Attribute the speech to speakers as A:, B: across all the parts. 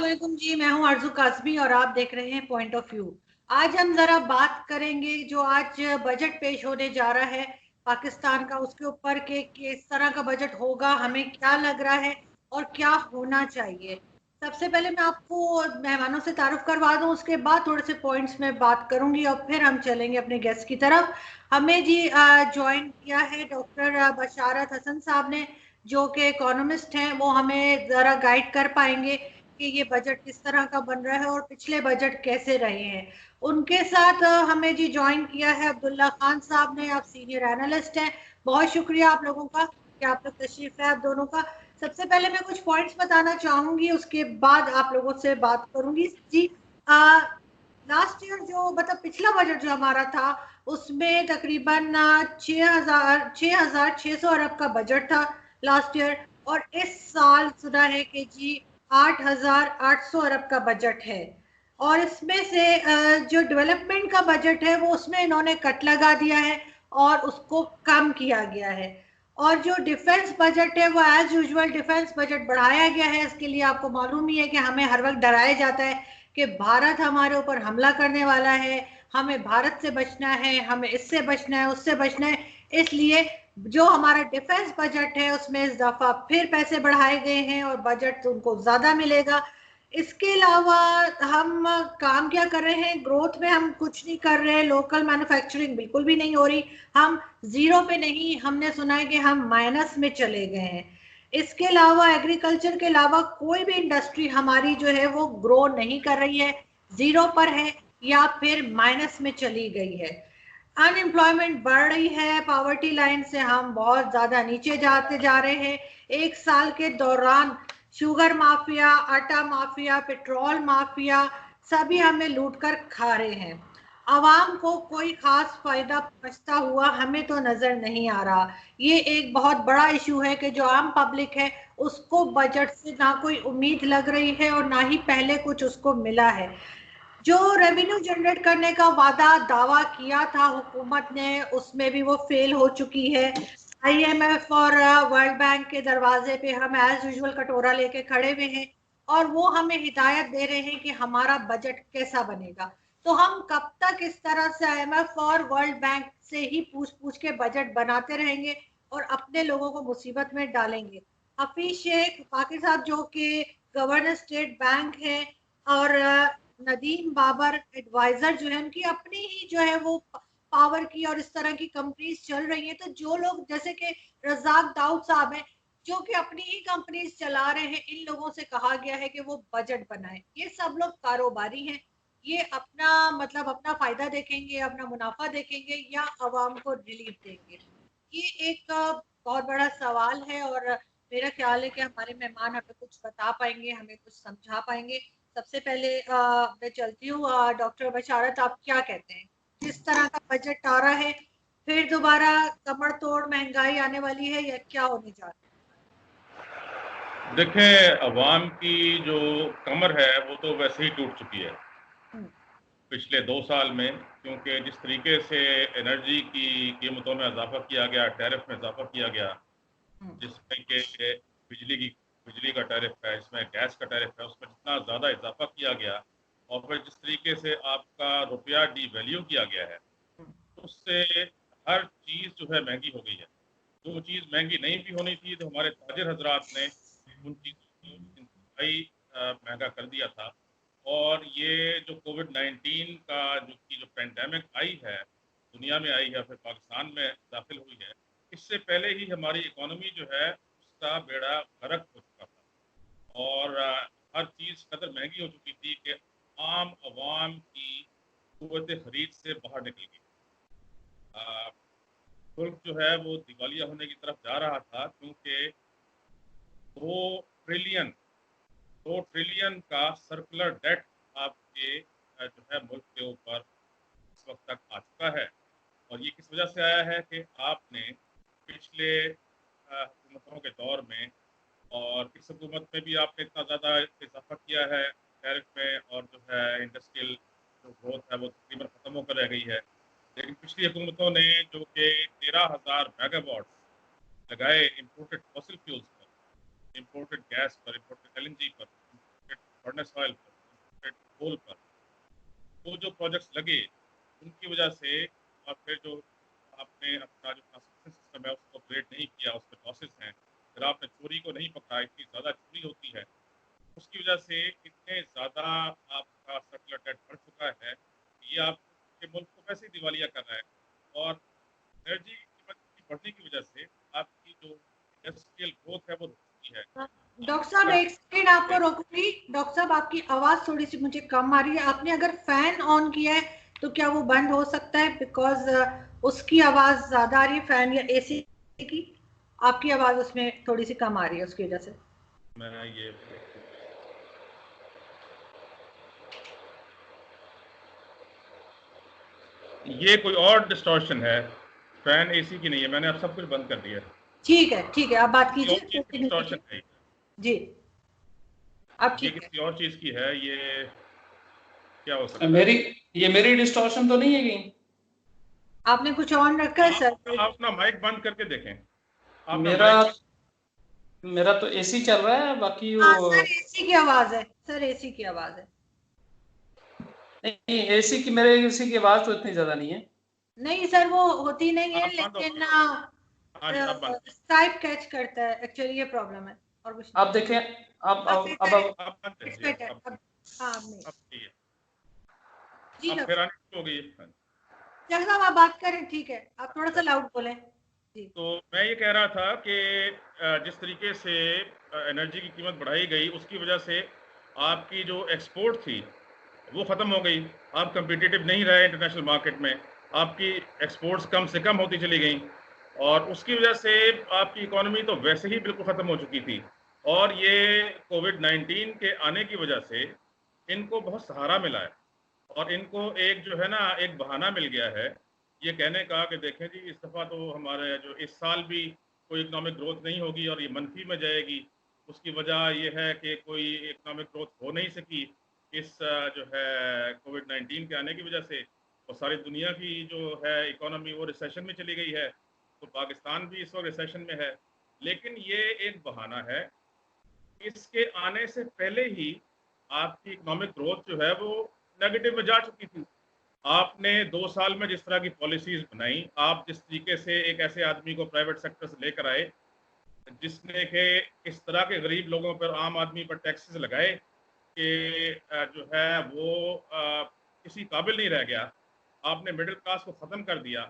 A: अस्सलाम वालेकुम जी, मैं हूं आरजू कासमी और आप देख रहे हैं पॉइंट ऑफ व्यू। आज हम जरा बात करेंगे जो आज बजट पेश होने जा रहा है पाकिस्तान का, उसके ऊपर के किस तरह का बजट होगा, हमें क्या लग रहा है और क्या होना चाहिए। सबसे पहले मैं आपको मेहमानों से तारुफ करवा दूं, उसके बाद थोड़े से पॉइंट्स में बात करूंगी और फिर हम चलेंगे अपने गेस्ट की तरफ। हमें जी ज्वाइन किया है डॉक्टर बशारत हसन साहब ने, जो कि इकोनॉमिस्ट हैं। वो हमें ज़रा गाइड कर पाएंगे कि ये बजट किस तरह का बन रहा है और पिछले बजट कैसे रहे हैं। उनके साथ हमें जी ज्वाइन किया है अब्दुल्ला खान साहब ने। आप सीनियर एनालिस्ट हैं। बहुत शुक्रिया आप लोगों का कि आप लोग तशरीफ है आप दोनों का। सबसे पहले मैं कुछ पॉइंट्स बताना चाहूंगी, उसके बाद आप लोगों से बात करूंगी जी। लास्ट ईयर जो मतलब पिछला बजट जो हमारा था, उसमें तकरीबन 6,600 अरब का बजट था लास्ट ईयर। और इस साल सुना है कि जी 8,800 अरब का बजट है। और इसमें से जो डेवलपमेंट का बजट है वो उसमें इन्होंने कट लगा दिया है और उसको कम किया गया है। और जो डिफेंस बजट है वो एज यूजुअल डिफेंस बजट बढ़ाया गया है। इसके लिए आपको मालूम ही है कि हमें हर वक्त डराया जाता है कि भारत हमारे ऊपर हमला करने वाला है, हमें भारत से बचना है, हमें इससे बचना है, उससे बचना है। इसलिए जो हमारा डिफेंस बजट है उसमें इस दफा फिर पैसे बढ़ाए गए हैं और बजट उनको ज्यादा मिलेगा। इसके अलावा हम काम क्या कर रहे हैं, ग्रोथ में हम कुछ नहीं कर रहे हैं, लोकल मैन्युफैक्चरिंग बिल्कुल भी नहीं हो रही। हम जीरो पे नहीं, हमने सुना है कि हम माइनस में चले गए हैं। इसके अलावा एग्रीकल्चर के अलावा कोई भी इंडस्ट्री हमारी जो है वो ग्रो नहीं कर रही है, जीरो पर है या फिर माइनस में चली गई है। अनएम्प्लॉयमेंट बढ़ रही है, पॉवर्टी लाइन से हम बहुत ज्यादा नीचे जाते जा रहे हैं। एक साल के दौरान शुगर माफिया, आटा माफिया, पेट्रोल माफिया सभी हमें लूट कर खा रहे हैं। आवाम को कोई खास फायदा पहुंचता हुआ हमें तो नजर नहीं आ रहा। ये एक बहुत बड़ा इशू है कि जो आम पब्लिक है उसको बजट से ना कोई उम्मीद लग रही है और ना ही पहले कुछ उसको मिला है। जो रेवेन्यू जनरेट करने का वादा दावा किया था हुकूमत ने, उसमें भी वो फेल हो चुकी है। आईएमएफ और वर्ल्ड बैंक के दरवाजे पे हम एज यूजुअल कटोरा लेके खड़े हुए हैं और वो हमें हिदायत दे रहे हैं कि हमारा बजट कैसा बनेगा। तो हम कब तक इस तरह से आईएमएफ और वर्ल्ड बैंक से ही पूछ पूछ के बजट बनाते रहेंगे और अपने लोगों को मुसीबत में डालेंगे। हफीज शेख फाकिर साहब जो कि गवर्नर स्टेट बैंक है, और नदीम बाबर एडवाइजर जो है, उनकी अपनी ही जो है वो पावर की और इस तरह की कंपनीज चल रही हैं। तो जो लोग जैसे कि रजाक दाऊद साहब हैं जो कि अपनी ही कंपनीज चला रहे हैं, इन लोगों से कहा गया है कि वो बजट बनाए। ये सब लोग कारोबारी हैं, ये अपना मतलब अपना फायदा देखेंगे, अपना मुनाफा देखेंगे या अवाम को रिलीफ देंगे। ये एक बहुत बड़ा सवाल है और मेरा ख्याल है कि हमारे मेहमान हमें कुछ बता पाएंगे, हमें कुछ समझा पाएंगे। सबसे पहले मैं चलती हूँ डॉक्टर बशारत, आप क्या कहते हैं किस तरह का बजट आ रहा है, फिर दोबारा कमर तोड़ महंगाई आने वाली है या क्या होने जा रहा
B: देखें, अवाम की जो कमर है वो तो वैसे ही टूट चुकी है
A: है?
B: पिछले 2 साल में। क्योंकि जिस तरीके से एनर्जी की कीमतों में इजाफा किया गया, टैरिफ में इजाफा किया गया,
A: हम्म,
B: जिसमें कि बिजली का टैरिफ है, इसमें गैस का टैरिफ है, उसमें जितना ज़्यादा इजाफा किया गया और फिर जिस तरीके से आपका रुपया डिवैल्यू किया गया है,
A: हम्म,
B: उससे हर चीज़ जो है महंगी हो गई है। जो चीज़ महंगी नहीं भी होनी थी तो हमारे ताजिर हजरात ने उन चीज़ों को इंतहाई महंगा कर दिया था। और ये जो कोविड-19 का जो पेंडेमिक आई है, दुनिया में आई है, फिर पाकिस्तान में दाखिल हुई है, इससे पहले ही हमारी इकोनॉमी जो है उसका बेड़ा गर्क हो चुका था और हर चीज़ कदर महंगी हो चुकी थी कि आम आवाम की कुव्वत खरीद से बाहर निकल गई। मुल्क जो है वो दिवालिया होने की तरफ जा रहा था, क्योंकि 2 ट्रिलियन 2 ट्रिलियन का सर्कुलर डेट आपके जो है मुल्क के ऊपर इस वक्त तक आ चुका है। और ये किस वजह से आया है कि आपने पिछले हुकूमतों के दौर में और इस हुकूमत में भी आपने इतना ज़्यादा इजाफा किया है टैरिफ में, और जो है इंडस्ट्रियल जो ग्रोथ है वो तकरीबन ख़त्म होकर रह गई है। लेकिन पिछली हुकूमतों ने जो कि 13,000 मेगावाट लगाए इम्पोर्टेड फॉसिल फ्यूल्स पर, इम्पोर्टेड गैस पर, इम्पोर्टेड एलएनजी पर, फर्नेस ऑयल पर, कोल पर, वो जो प्रोजेक्ट्स लगे उनकी वजह से, और फिर जो आपने अपना जो ट्रांसमिशन सिस्टम है उसको अपग्रेड नहीं किया, उसमें लॉसेस हैं, फिर आपने चोरी को नहीं पकड़ा, इतनी ज़्यादा चोरी होती है, उसकी वजह से इतने ज़्यादा आपका सर्कुलर डेट बढ़ चुका है, ये आपके मुल्क को वैसे ही दिवालिया कर रहा है। और एनर्जी की कीमत की बढ़ने की वजह से आपकी जो इंडस्ट्रियल ग्रोथ है वो रुक चुकी है।
A: डॉक्टर साहब एक सेकेंड आपको रोकूंगी। डॉक्टर साहब आपकी आवाज थोड़ी सी मुझे कम आ रही है। आपने अगर फैन ऑन किया है तो क्या वो बंद हो सकता है? बिकॉज उसकी आवाज ज्यादा आ रही है, फैन या एसी की। आपकी आवाज उसमें थोड़ी सी कम आ रही है उसकी वजह से।
B: मैं ये कोई और डिस्टॉर्शन है, फैन एसी की नहीं है, मैंने अब सब कुछ बंद कर दिया।
A: ठीक है आप बात
B: किसी और
A: कीजिए,
B: चीज की
A: कंटिन्यू
B: डिस्टॉर्शन
A: कीजिए।
B: है,
A: जी अब
B: ये
A: ठीक है।
B: किसी और चीज की है, ये क्या हो सकता है?
C: मेरी ये मेरी डिस्टॉर्शन तो नहीं है कहीं?
A: आपने कुछ ऑन रखा है सर?
B: आप अपना माइक बंद करके देखें, आपका
C: मेरा
B: माइक।
C: मेरा तो एसी चल रहा है, बाकी
A: हाँ
C: वो
A: सर एसी की आवाज है, सर एसी की आवाज है।
C: नहीं, एसी की, मेरे एसी की आवाज तो इतनी ज्यादा नहीं है।
A: नहीं सर वो होती नहीं है,
B: आप बंद हो
A: लेकिन
B: गया। हाँ जी, अब बंद।
A: स्काइप कैच करता है, एक्चुअली ये प्रॉब्लम है और कुछ नहीं।
C: आप देखें, अब
A: अब
C: अब अब,
A: बेहतर है,
C: अब
B: अब बंद
A: इट्स
B: करिए,
A: बेटर अब। हाँ अब नहीं।
B: अब सही है।
A: जी
B: अब
A: डॉक्टर
B: फिर आने शुरू हो गई है।
A: डॉक्टर साहब आप बात करें, ठीक है, आप थोड़ा सा लाउड बोलें। जी
B: तो मैं ये कह रहा था कि जिस तरीके से एनर्जी की कीमत बढ़ाई गई, उसकी वजह से आपकी जो एक्सपोर्ट थी वो ख़त्म हो गई। आप कंपिटिटिव नहीं रहे इंटरनेशनल मार्केट में, आपकी एक्सपोर्ट्स कम से कम होती चली गई, और उसकी वजह से आपकी इकोनॉमी तो वैसे ही बिल्कुल ख़त्म हो चुकी थी। और ये कोविड-19 के आने की वजह से इनको बहुत सहारा मिला है, और इनको एक जो है ना, एक बहाना मिल गया है ये कहने का कि देखें जी, इस दफ़ा तो हमारे जो इस साल भी कोई इकोनॉमिक ग्रोथ नहीं होगी और ये मनफी में जाएगी। उसकी वजह ये है कि कोई इकोनॉमिक ग्रोथ हो नहीं सकी इस जो है कोविड-19 के आने की वजह से, और सारी दुनिया की जो है इकोनॉमी वो रिसेशन में चली गई है, तो पाकिस्तान भी इस वक्त रिसेशन में है। लेकिन ये एक बहाना है, इसके आने से पहले ही आपकी इकोनॉमिक ग्रोथ जो है वो नेगेटिव में जा चुकी थी। आपने 2 साल में जिस तरह की पॉलिसीज बनाई, आप जिस तरीके से एक ऐसे आदमी को प्राइवेट सेक्टर से लेकर आए जिसने के इस तरह के गरीब लोगों पर, आम आदमी पर टैक्सेस लगाए कि जो है वो किसी काबिल नहीं रह गया। आपने मिडिल क्लास को ख़त्म कर दिया।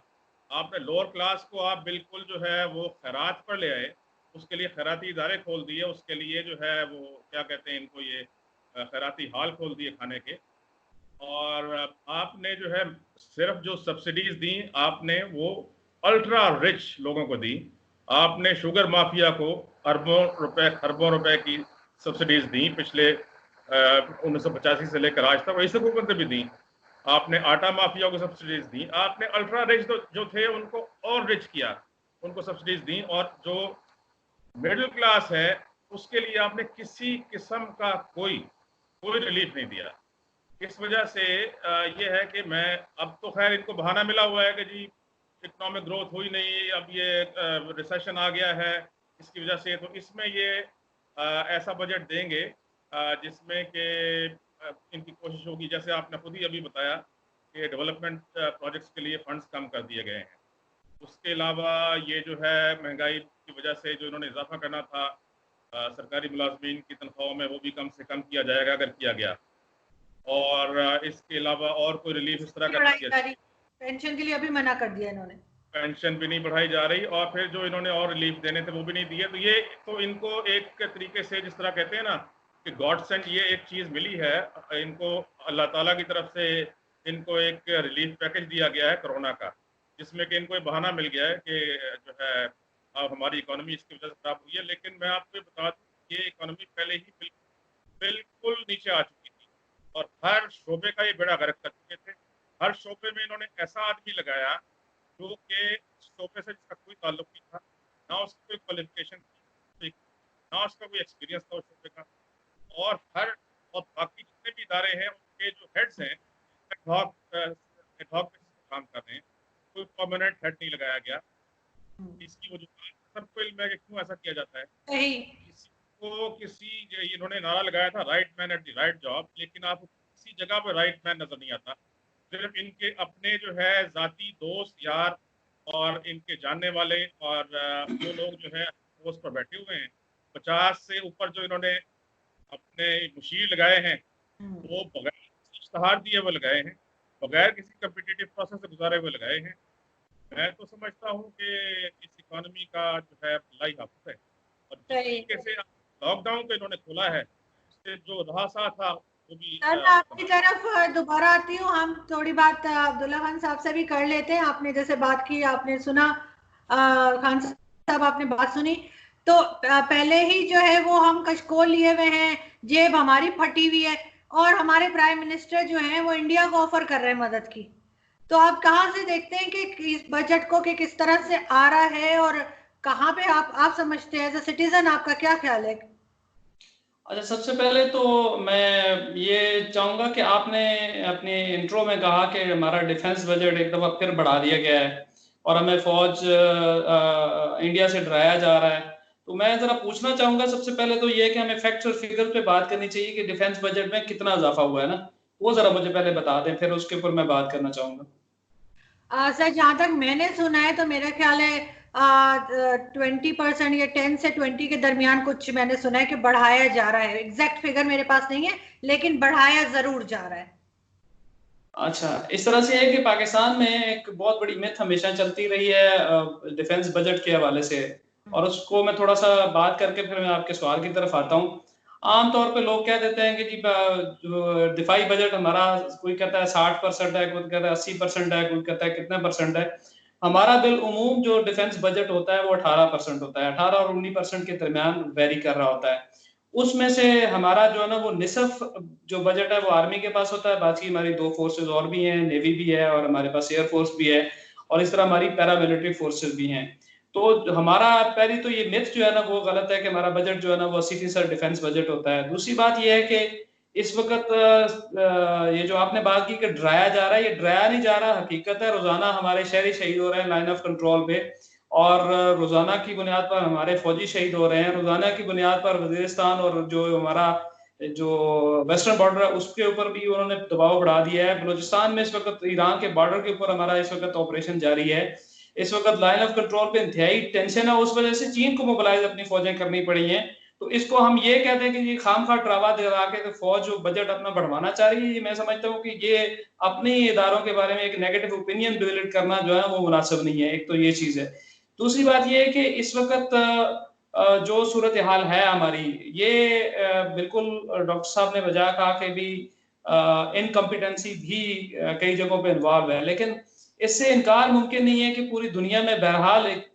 B: आपने लोअर क्लास को आप बिल्कुल जो है वो खैरात पर ले आए, उसके लिए खैराती इदारे खोल दिए, उसके लिए जो है वो क्या कहते हैं इनको, ये खैराती हाल खोल दिए खाने के। और आपने जो है सिर्फ जो सब्सिडीज दी, आपने वो अल्ट्रा रिच लोगों को दी। आपने शुगर माफिया को अरबों रुपए, खरबों रुपए की सब्सिडीज दी पिछले 1985 से लेकर आज तक, इस हुकूमत ने भी दी। आपने आटा माफिया को सब्सिडीज दी, आपने अल्ट्रा रिच जो थे उनको और रिच किया, उनको सब्सिडीज दी, और जो मिडिल क्लास है उसके लिए आपने किसी किस्म का कोई कोई रिलीफ नहीं दिया। इस वजह से ये है कि मैं, अब तो खैर इनको बहाना मिला हुआ है कि जी इकोनॉमिक ग्रोथ हुई नहीं, अब ये रिसेशन आ गया है इसकी वजह से, तो इसमें ये ऐसा बजट देंगे जिसमें कि इनकी कोशिश होगी, जैसे आपने खुद ही अभी बताया कि डेवलपमेंट प्रोजेक्ट्स के लिए फंड्स कम कर दिए गए हैं। उसके अलावा ये जो है महंगाई की वजह से जो इन्होंने इजाफा करना था सरकारी मुलाजमीन की तनख्वाहों में, वो भी कम से कम किया जाएगा अगर किया गया। और इसके अलावा और कोई रिलीफ इस तरह का नहीं
A: बढ़ाई
B: दिया।
A: जा रही, पेंशन के लिए अभी मना कर दिया इन्होंने।
B: पेंशन भी नहीं बढ़ाई जा रही, और फिर जो इन्होंने और रिलीफ देने थे वो भी नहीं दिए। तो ये तो इनको एक तरीके से, जिस तरह कहते हैं ना कि गॉड सेंड, ये एक चीज़ मिली है इनको अल्लाह ताला की तरफ से। इनको एक रिलीफ पैकेज दिया गया है कोरोना का, जिसमें कि इनको एक बहाना मिल गया है कि जो है अब हमारी इकोनॉमी इसकी वजह से खराब हुई है। लेकिन मैं आपको ये बता दूँ, ये इकोनॉमी पहले ही बिल्कुल नीचे आ चुकी थी, और हर शोबे का ये बेड़ा गर्क कर चुके थे। हर शोबे में इन्होंने ऐसा आदमी लगाया जो कि शोबे से जिसका कोई ताल्लुक नहीं था, ना उसकी कोई क्वालिफिकेशन थी, ना उसका कोई एक्सपीरियंस था उस शोबे का। और हर, और बाकी जितने भी इदारे हैं उनके जो हेड्स हैं एडहॉक बेसिस पे काम कर रहे हैं, कोई परमानेंट हेड नहीं लगाया गया। इसकी वजह सबको इल्म है कि क्यों ऐसा किया जाता है।
A: सही।
B: आपको इन्होंने नारा लगाया था right man at the right job, लेकिन आपको किसी जगह पे राइट मैन नजर नहीं आता। सिर्फ इनके अपने जो है जाती दोस्त यार और इनके जानने वाले और वो लोग जो है पोस्ट पर बैठे हुए हैं। 50 से ऊपर जो इन्होंने अपने मुशीर लगाए हैं वो बगैर इश्तहार दिए हुए लगाए हैं, बगैर किसी कम्पिटिटिव प्रोसेस से गुजारे हुए लगाए हैं। मैं तो समझता हूँ कि इस इकोनॉमी का जो है भलाई हाफिज है, और जिस तरीके से लॉकडाउन को इन्होंने खोला है उससे जो रहा था वो भी।
A: सर मैं आपकी तरफ दोबारा आती हूँ, हम थोड़ी बात अब्दुल्ला खान साहब से भी कर लेते हैं। आपने जैसे बात की, आपने सुना खान साहब, आपने बात सुनी, तो पहले ही जो है वो हम कशकोल लिए हुए हैं, जेब हमारी फटी हुई है, और हमारे प्राइम मिनिस्टर जो हैं वो इंडिया को ऑफर कर रहे हैं मदद की। तो आप कहाँ से देखते हैं कि इस बजट को कि किस तरह से आ रहा है, और कहाँ पे आप समझते हैं एज अ सिटीजन, आपका क्या ख्याल है?
C: अच्छा, सबसे पहले तो मैं ये चाहूँगा कि आपने अपने इंट्रो में कहा कि हमारा डिफेंस बजट एक दफ़ा फिर बढ़ा दिया गया है और हमें फ़ौज इंडिया से डराया जा रहा है। तो मैं ज़रा पूछना चाहूँगा सबसे पहले तो ये कि हमें फैक्ट्स और फिगर पे बात करनी चाहिए कि डिफेंस बजट में कितना इजाफा हुआ है ना, वो ज़रा मुझे पहले बता दें, फिर उसके ऊपर मैं बात करना चाहूँगा।
A: सर जहाँ तक मैंने सुना है तो मेरा ख्याल है 20% या 10 से 20 के दरमियान कुछ मैंने सुना है कि बढ़ाया जा रहा है। एग्जैक्ट फिगर मेरे पास नहीं है, लेकिन बढ़ाया जरूर जा रहा है।
C: अच्छा, इस तरह से है कि पाकिस्तान में एक बहुत बड़ी मिथ हमेशा चलती रही है डिफेंस बजट के हवाले से, और उसको मैं थोड़ा सा बात करके फिर मैं आपके सवाल की तरफ आता हूँ। आमतौर पे लोग कह देते हैं कि जी जो दिफाई बजट हमारा, कोई कहता है 60% है, कोई कहता है 80% है, कोई कहता है कितने परसेंट है। हमारा बिल उमूम जो डिफेंस बजट होता है वो 18% होता है, 18 और 19% के दरमियान वेरी कर रहा होता है। उसमें से हमारा जो है ना वो निसफ जो बजट है वो आर्मी के पास होता है, बाकी हमारी 2 फोर्सेस और भी हैं, नेवी भी है और हमारे पास एयर फोर्स भी है, और इस तरह हमारी पैरामिलिट्री फोर्सेस भी हैं। तो हमारा पहली तो ये मिथ जो है ना वो गलत है कि हमारा बजट जो है ना वो 80% डिफेंस बजट होता है। दूसरी बात ये है कि इस वक्त ये जो आपने बात की कि डराया जा रहा है, ये डराया नहीं जा रहा, हकीकत है रोजाना हमारे शहरी शहीद हो रहे हैं लाइन ऑफ कंट्रोल पे, और रोजाना की बुनियाद पर हमारे फौजी शहीद हो रहे हैं, रोजाना की बुनियाद पर वजीरिस्तान और जो हमारा जो वेस्टर्न बॉर्डर है उसके ऊपर भी उन्होंने दबाव बढ़ा दिया है। बलूचिस्तान में इस वक्त ईरान के बॉर्डर के ऊपर हमारा इस वक्त ऑपरेशन जारी है। इस वक्त लाइन ऑफ कंट्रोल पे इंतहाई टेंशन है, उस वजह से चीन को मोबिलाइज अपनी फौजें करनी पड़ी हैं। तो इसको हम ये कहते हैं कि ये खामखा ड्रावा दिला के तो फौज जो बजट अपना बढ़वाना चाह रही है, मैं समझता हूँ कि ये अपने इदारों के बारे में एक नेगेटिव ओपिनियन बिल्ड करना जो है वो मुनासिब नहीं है। एक तो ये चीज है। दूसरी बात ये है कि इस वक्त जो सूरत हाल है हमारी, ये बिल्कुल डॉक्टर साहब ने वजह कहा कि भी इनकम्पिटेंसी भी कई जगहों पे इन्वॉल्व है, लेकिन इससे इनकार मुमकिन नहीं है कि पूरी दुनिया में बहरहाल एक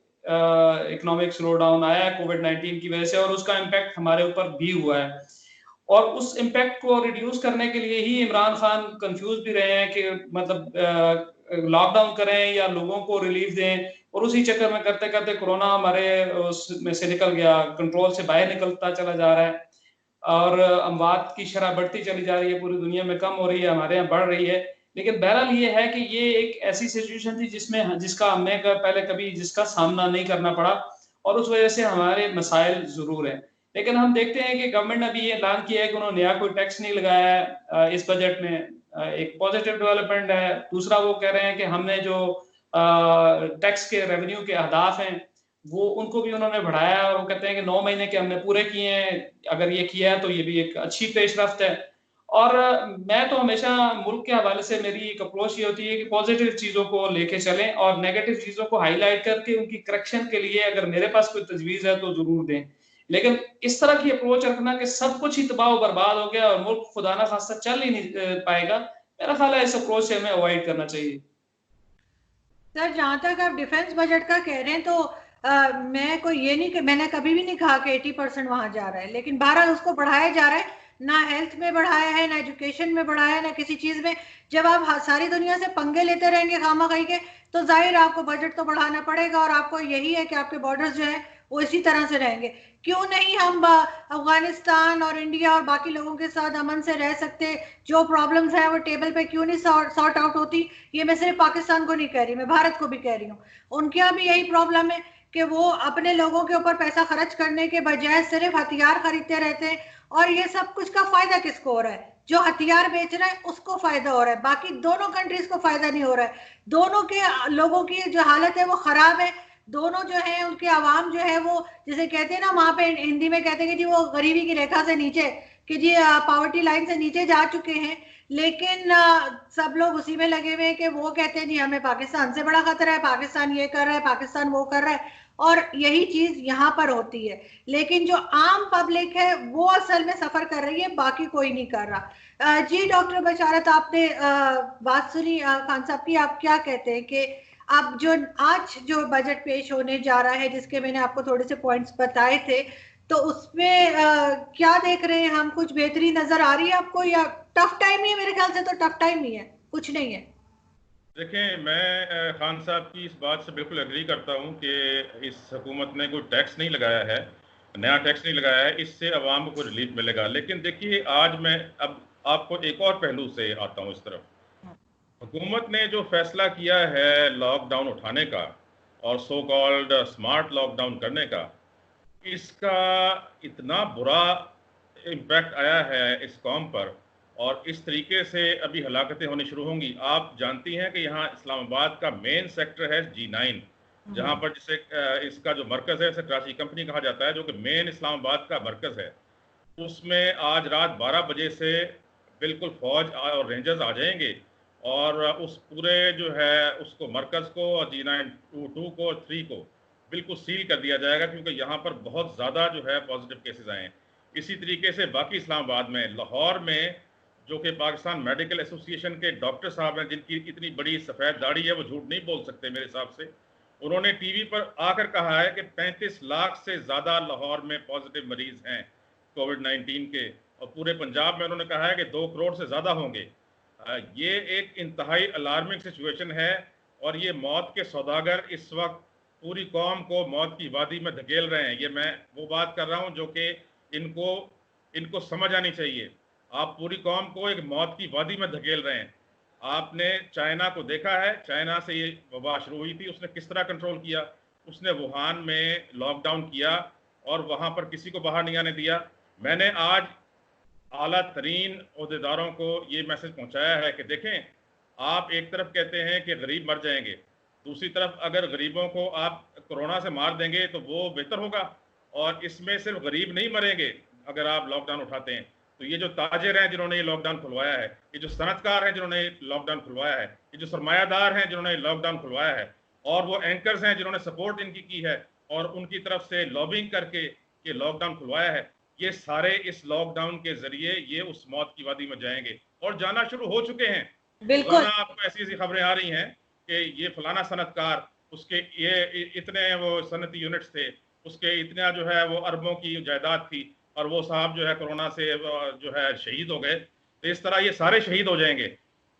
C: इकोनॉमिक स्लो डाउन आया है कोविड-19 की वजह से, और उसका इम्पैक्ट हमारे ऊपर भी हुआ है। और उस इम्पैक्ट को रिड्यूस करने के लिए ही इमरान खान कंफ्यूज भी रहे हैं कि मतलब लॉकडाउन करें या लोगों को रिलीफ दें, और उसी चक्कर में करते करते कोरोना हमारे उसमें से निकल गया, कंट्रोल से बाहर निकलता चला जा रहा है, और अमवात की शरह बढ़ती चली जा रही है, पूरी दुनिया में कम हो रही है, हमारे यहाँ बढ़ रही है। लेकिन बहरहाल ये है कि ये एक ऐसी सिचुएशन थी जिसका हमने पहले कभी जिसका सामना नहीं करना पड़ा, और उस वजह से हमारे मसाइल जरूर हैं। लेकिन हम देखते हैं कि गवर्नमेंट ने अभी ये ऐलान किया है कि उन्होंने नया कोई टैक्स नहीं लगाया है इस बजट में, एक पॉजिटिव डेवलपमेंट है। दूसरा वो कह रहे हैं कि हमने जो टैक्स के रेवेन्यू के अहदाफ हैं वो उनको भी उन्होंने बढ़ाया है, और वो कहते हैं कि 9 महीने के हमने पूरे किए हैं, अगर ये किया है तो ये भी एक अच्छी पेशरफ्त है। और मैं तो हमेशा मुल्क के हवाले से मेरी एक अप्रोच ये होती है कि पॉजिटिव चीजों को लेके चलें और नेगेटिव चीजों को हाईलाइट करके उनकी करेक्शन के लिए अगर मेरे पास कोई तजवीज है तो जरूर दें। लेकिन इस तरह की अप्रोच रखना कि सब कुछ ही तबाह बर्बाद हो गया और मुल्क खुदा ना खास्ता चल ही नहीं पाएगा, मेरा ख्याल है इस अप्रोच से हमें अवॉइड करना चाहिए।
A: सर जहाँ तक आप डिफेंस बजट का कह रहे हैं तो मैं कोई ये नहीं, मैंने कभी भी नहीं कहा कि 80% वहां जा रहा है, लेकिन 12 उसको बढ़ाया जा रहा है। ना हेल्थ में बढ़ाया है, ना एजुकेशन में बढ़ाया है, ना किसी चीज में। जब आप सारी दुनिया से पंगे लेते रहेंगे खामाखाई के, तो जाहिर आपको बजट तो बढ़ाना पड़ेगा, और आपको यही है कि आपके बॉर्डर्स जो है वो इसी तरह से रहेंगे। क्यों नहीं हम अफगानिस्तान और इंडिया और बाकी लोगों के साथ अमन से रह सकते? जो प्रॉब्लम्स है वो टेबल पे क्यों नहीं सॉर्ट आउट होती? ये मैं सिर्फ पाकिस्तान को नहीं कह रही, मैं भारत को भी कह रही हूँ। उनके यहाँ भी यही प्रॉब्लम है कि वो अपने लोगों के ऊपर पैसा खर्च करने के बजाय सिर्फ हथियार खरीदते रहते हैं, और ये सब कुछ का फायदा किसको हो रहा है? जो हथियार बेच रहा है उसको फायदा हो रहा है, बाकी दोनों कंट्रीज को फायदा नहीं हो रहा है। दोनों के लोगों की जो हालत है वो खराब है। दोनों जो है उनके आवाम जो है वो, जिसे कहते हैं ना, वहां पे हिंदी में कहते हैं कि जी वो गरीबी की रेखा से नीचे, कि जी पॉवर्टी लाइन से नीचे जा चुके हैं। लेकिन सब लोग उसी में लगे हुए हैं कि वो कहते हैं जी हमें पाकिस्तान से बड़ा खतरा है, पाकिस्तान ये कर रहा है, पाकिस्तान वो कर रहा है, और यही चीज यहाँ पर होती है। लेकिन जो आम पब्लिक है वो असल में सफर कर रही है, बाकी कोई नहीं कर रहा। जी डॉक्टर बशारत, आपने बात सुनी खान साहब की, आप क्या कहते हैं कि अब जो आज जो बजट पेश होने जा रहा है, जिसके मैंने आपको थोड़े से पॉइंट्स बताए थे, तो उसमें क्या देख रहे हैं हम? कुछ बेहतरी नजर आ रही है आपको, या टफ टाइम ही है? मेरे ख्याल से तो टफ टाइम ही है, कुछ नहीं है।
B: देखें, मैं खान साहब की इस बात से बिल्कुल एग्री करता हूं कि इस हुकूमत ने कोई टैक्स नहीं लगाया है, नया टैक्स नहीं लगाया है, इससे अवाम को रिलीफ मिलेगा। लेकिन देखिए, आज मैं अब आपको एक और पहलू से आता हूं इस तरफ। हुकूमत ने जो फैसला किया है लॉकडाउन उठाने का और सो कॉल्ड स्मार्ट लॉकडाउन करने का, इसका इतना बुरा इम्पैक्ट आया है इस कौम पर, और इस तरीके से अभी हलाकतें होनी शुरू होंगी। आप जानती हैं कि यहाँ इस्लामाबाद का मेन सेक्टर है G9, जहाँ पर जिसे इसका जो मरकज़ है, इसे कराची कंपनी कहा जाता है, जो कि मेन इस्लामाबाद का मरकज़ है। उसमें आज रात 12 बजे से बिल्कुल फौज और रेंजर्स आ जाएंगे, और उस पूरे जो है उसको मरकज़ को और G9 2 को और 3 को बिल्कुल सील कर दिया जाएगा, क्योंकि यहाँ पर बहुत ज़्यादा जो है पॉजिटिव केसेस आए हैं। इसी तरीके से बाकी इस्लामाबाद में, लाहौर में, जो कि पाकिस्तान मेडिकल एसोसिएशन के डॉक्टर साहब हैं, जिनकी इतनी बड़ी सफ़ेद दाढ़ी है, वो झूठ नहीं बोल सकते मेरे हिसाब से। उन्होंने टीवी पर आकर कहा है कि 35 लाख से ज़्यादा लाहौर में पॉजिटिव मरीज हैं कोविड-19 के, और पूरे पंजाब में उन्होंने कहा है कि 2 करोड़ से ज़्यादा होंगे। ये एक इंतहाई अलार्मिंग सिचुएशन है, और ये मौत के सौदागर इस वक्त पूरी कौम को मौत की वादी में धकेल रहे हैं। ये मैं वो बात कर रहा हूँ जो कि इनको समझ आनी चाहिए। आप पूरी कौम को एक मौत की वादी में धकेल रहे हैं। आपने चाइना को देखा है, चाइना से ये वबा शुरू हुई थी, उसने किस तरह कंट्रोल किया। उसने वुहान में लॉकडाउन किया और वहाँ पर किसी को बाहर नहीं आने दिया। मैंने आज आला तरीन ओहदेदारों को ये मैसेज पहुँचाया है कि देखें, आप एक तरफ कहते हैं कि गरीब मर जाएंगे, दूसरी तरफ अगर गरीबों को आप कोरोना से मार देंगे तो वो बेहतर होगा। और इसमें सिर्फ गरीब नहीं मरेंगे अगर आप लॉकडाउन उठाते हैं। तो ये जो ताजिर हैं जिन्होंने ये लॉकडाउन खुलवाया है, ये जो सनतकार हैं जिन्होंने लॉकडाउन खुलवाया है, ये जो सरमायादार हैं जिन्होंने लॉकडाउन खुलवाया है, और वो एंकर्स हैं जिन्होंने सपोर्ट इनकी की है और उनकी तरफ से लॉबिंग करके ये लॉकडाउन खुलवाया है, ये सारे इस लॉकडाउन के जरिए ये उस मौत की वादी में जाएंगे, और जाना शुरू हो चुके हैं।
A: बिल्कुल।
B: रोजाना आपको ऐसी ऐसी खबरें आ रही हैं कि ये फलाना सनतकार, उसके ये इतने वो सनती यूनिट्स थे, उसके इतना जो है वो अरबों की जायदाद थी, और वो साहब जो है कोरोना से जो है शहीद हो गए। तो इस तरह ये सारे शहीद हो जाएंगे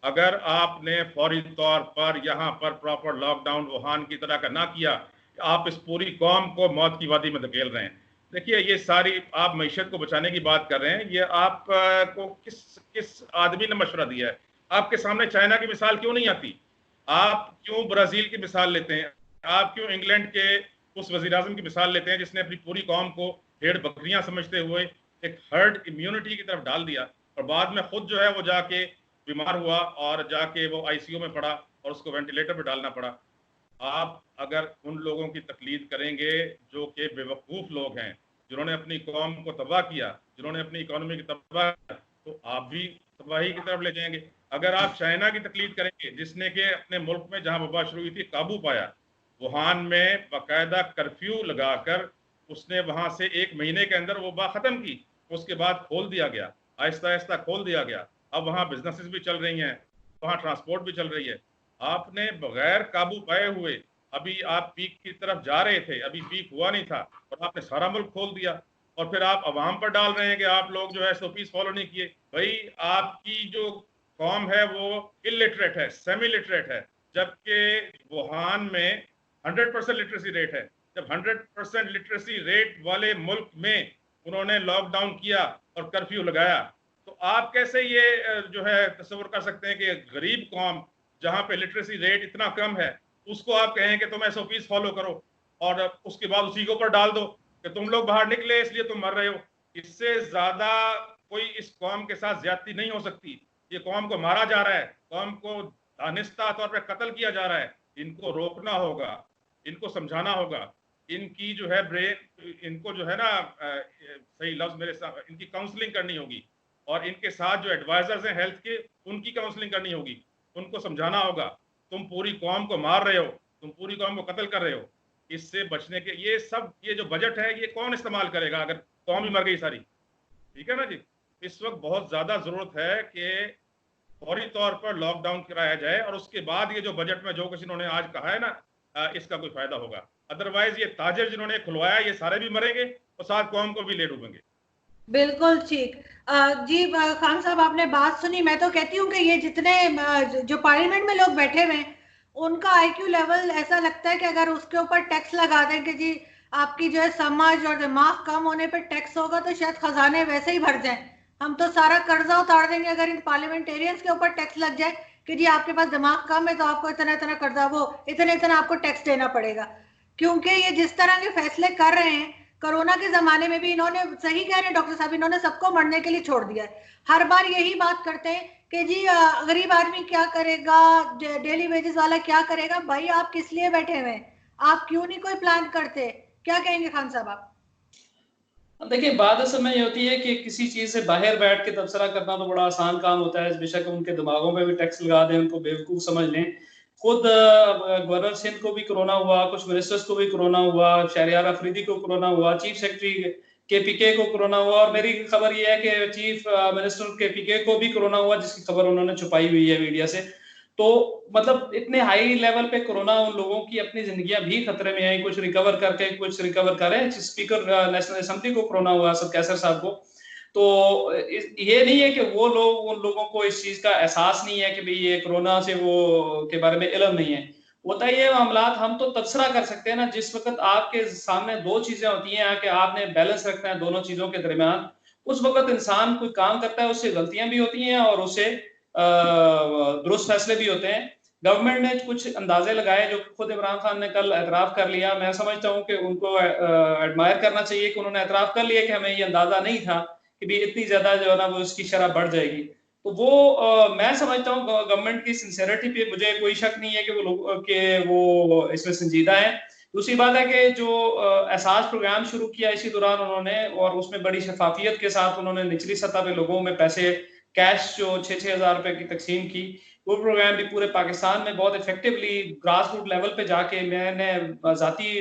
B: अगर आपने फौरी तौर पर यहाँ पर प्रॉपर लॉकडाउन वुहान की तरह का ना किया। आप इस पूरी कौम को मौत की वादी में धकेल रहे हैं। देखिए, ये सारी आप मईशत को बचाने की बात कर रहे हैं, ये आप को किस किस आदमी ने मशवरा दिया है? आपके सामने चाइना की मिसाल क्यों नहीं आती? आप क्यों ब्राजील की मिसाल लेते हैं? आप क्यों इंग्लैंड के उस वजीर आजम की मिसाल लेते हैं जिसने अपनी पूरी कौम को भेड़ बकरियां समझते हुए एक हर्ड इम्यूनिटी की तरफ डाल दिया, और बाद में खुद जो है वो जाके बीमार हुआ और जाके वो आईसीयू में पड़ा और उसको वेंटिलेटर पर डालना पड़ा। आप अगर उन लोगों की तकलीद करेंगे जो कि बेवकूफ़ लोग हैं, जिन्होंने अपनी कौम को तबाह किया, जिन्होंने अपनी इकोनॉमी की तबाह किया, तो आप भी तबाही की तरफ ले जाएंगे। अगर आप चाइना की तकलीद करेंगे, जिसने कि अपने मुल्क में जहां वबा शुरू हुई थी काबू पाया, वुहान में बाकायदा कर्फ्यू लगाकर उसने वहां से 1 महीने के अंदर वबा खत्म की, उसके बाद खोल दिया गया, आहिस्ता आहिस्ता खोल दिया गया। अब वहाँ बिजनेसेस भी चल रही हैं, वहाँ ट्रांसपोर्ट भी चल रही है। आपने बगैर काबू पाए हुए, अभी आप पीक की तरफ जा रहे थे, अभी पीक हुआ नहीं था, और आपने सारा मुल्क खोल दिया, और फिर आप अवाम पर डाल रहे हैं कि आप लोग जो है SOPs फॉलो नहीं किए। भाई, आपकी जो कौम है वो इलिटरेट है, सेमी लिटरेट है, जबकि वुहान में 100% लिटरेसी रेट है। जब 100% लिटरेसी रेट वाले मुल्क में उन्होंने लॉकडाउन किया और कर्फ्यू लगाया, तो आप कैसे ये जो है तस्वर कर सकते हैं कि गरीब कौम जहां पे लिटरेसी रेट इतना कम है, उसको आप कहें कि तुम SOPs फॉलो करो? और उसके बाद उसी के ऊपर डाल दो कि तुम लोग बाहर निकले इसलिए तुम मर रहे हो। इससे ज्यादा कोई इस कौम के साथ ज्यादती नहीं हो सकती। ये कौम को मारा जा रहा है, कौम को दानिस्ता तौर पर कत्ल किया जा रहा है। इनको रोकना होगा, इनको समझाना होगा, इनकी जो है ब्रेन, इनको जो है ना सही लफ्ज मेरे साथ, इनकी काउंसलिंग करनी होगी और इनके साथ जो एडवाइजर्स हैं हेल्थ के, उनकी काउंसलिंग करनी होगी। उनको समझाना होगा तुम पूरी कौम को मार रहे हो, तुम पूरी कौम को कत्ल कर रहे हो। इससे बचने के ये सब, ये जो बजट है ये कौन इस्तेमाल करेगा अगर कौम ही मर गई सारी? ठीक है ना जी। इस वक्त बहुत ज्यादा जरूरत है कि फौरी तौर पर लॉकडाउन कराया जाए और उसके बाद ये जो बजट में जो कुछ इन्होंने आज कहा है ना, इसका कोई फायदा होगा। अदरवाइज ये ताजिर जिन्होंने खुलवाया ये सारे भी मरेंगे और साथ कौम को भी ले डूबेंगे।
A: बिल्कुल ठीक। जी खान साहब, आपने बात सुनी। मैं तो कहती हूँ कि ये जितने जो पार्लियामेंट में लोग बैठे हुए हैं उनका आईक्यू लेवल ऐसा लगता है कि अगर उसके ऊपर टैक्स लगा दें कि जी आपकी जो है समझ और दिमाग कम होने पर टैक्स होगा, तो शायद खजाने वैसे ही भर जाएं। हम तो सारा कर्जा उतार देंगे अगर इन पार्लियामेंटेरियंस के ऊपर टैक्स लग जाए कि जी आपके पास दिमाग कम है तो आपको इतना इतना कर्जा, वो इतना इतना आपको टैक्स देना पड़ेगा। क्योंकि ये जिस तरह के फैसले कर रहे हैं, कोरोना के जमाने में भी इन्होंने, सही कह रहे हैं डॉक्टर साहब, इन्होंने सबको मरने के लिए छोड़ दिया है। हर बार यही बात करते हैं कि जी गरीब आदमी क्या करेगा, डेली वेजेस वाला क्या करेगा। भाई आप किस लिए बैठे हुए हैं? आप क्यों नहीं कोई प्लान करते? क्या कहेंगे खान साहब आप?
C: देखिए, बात असल में ये होती है कि किसी चीज से बाहर बैठ के तबसरा करना तो बड़ा आसान काम होता है। बेशक उनके दिमागों पे भी टैक्स लगा दें, उनको बेवकूफ समझ लें। खुद गवर्नर सिंध को भी कोरोना हुआ, कुछ मिनिस्टर्स को भी कोरोना हुआ, शहरयार अफरीदी को कोरोना हुआ, चीफ सेक्रेटरी केपीके को कोरोना हुआ, और मेरी खबर ये है कि चीफ मिनिस्टर केपीके को भी कोरोना हुआ, जिसकी खबर उन्होंने छुपाई हुई है मीडिया से। तो मतलब इतने हाई लेवल पे कोरोना, उन लोगों की अपनी जिंदगियां भी खतरे में आई। कुछ रिकवर करके, कुछ रिकवर करें। स्पीकर नेशनल असेंबली को कोरोना हुआ, सब कैसर साहब को। तो ये नहीं है कि वो लोग, उन लोगों को इस चीज का एहसास नहीं है कि भाई ये कोरोना से वो के बारे में इल्म नहीं है। होता ये मामलात हम तो तबसरा कर सकते हैं ना, जिस वक्त आपके सामने दो चीजें होती हैं कि आपने बैलेंस रखना है दोनों चीजों के दरमियान, उस वक्त इंसान कोई काम करता है, उससे गलतियां भी होती हैं और उससे दुरुस्त फैसले भी होते हैं। गवर्नमेंट ने कुछ अंदाजे लगाए जो खुद इमरान खान ने कल एतराफ कर लिया। मैं समझता हूं कि उनको एडमायर करना चाहिए कि उन्होंने एतराफ कर लिया कि हमें ये अंदाजा नहीं था कि भी इतनी ज्यादा जो है ना वो उसकी शरह बढ़ जाएगी। तो वो मैं समझता हूँ गवर्नमेंट की सिंसेरिटी पे मुझे कोई शक नहीं है कि वो लोग के वो इसमें संजीदा है। दूसरी बात है कि जो एहसास प्रोग्राम शुरू किया इसी दौरान उन्होंने, और उसमें बड़ी शफाफियत के साथ उन्होंने निचली सतह पे लोगों में पैसे कैश जो 6-6 हज़ार रुपए की तकसीम की, वो प्रोग्राम भी पूरे पाकिस्तान में बहुत इफेक्टिवली ग्रास रूट लेवल पे जाके मैंने जाती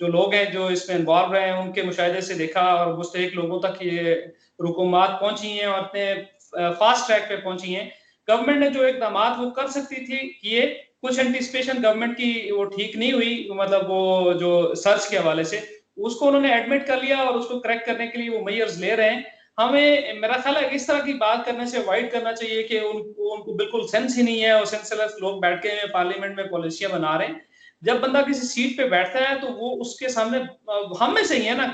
C: जो लोग हैं जो इसमें इन्वॉल्व रहे हैं उनके मुशाहिदे से देखा, और मुस्तहिक लोगों तक ये रुकूमात पहुंची हैं और इतने फास्ट ट्रैक पे पहुंची हैं। गवर्नमेंट ने जो इकदाम वो कर सकती थी किए, कुछ एंटिसिपेशन गवर्नमेंट की वो ठीक नहीं हुई, मतलब वो जो सर्च के हवाले से उसको उन्होंने एडमिट कर लिया और उसको करेक्ट करने के लिए वो मेजर्स ले रहे हैं। हमें, मेरा ख्याल है, इस तरह की बात करने से अवॉइड करना चाहिए कि उनको बिल्कुल सेंस ही नहीं है और सेंसलेस लोग बैठ के पार्लियामेंट में पॉलिसियां बना रहे हैं। जब बंदा किसी सीट पे बैठता है तो वो उसके सामने, हम में से ही है ना,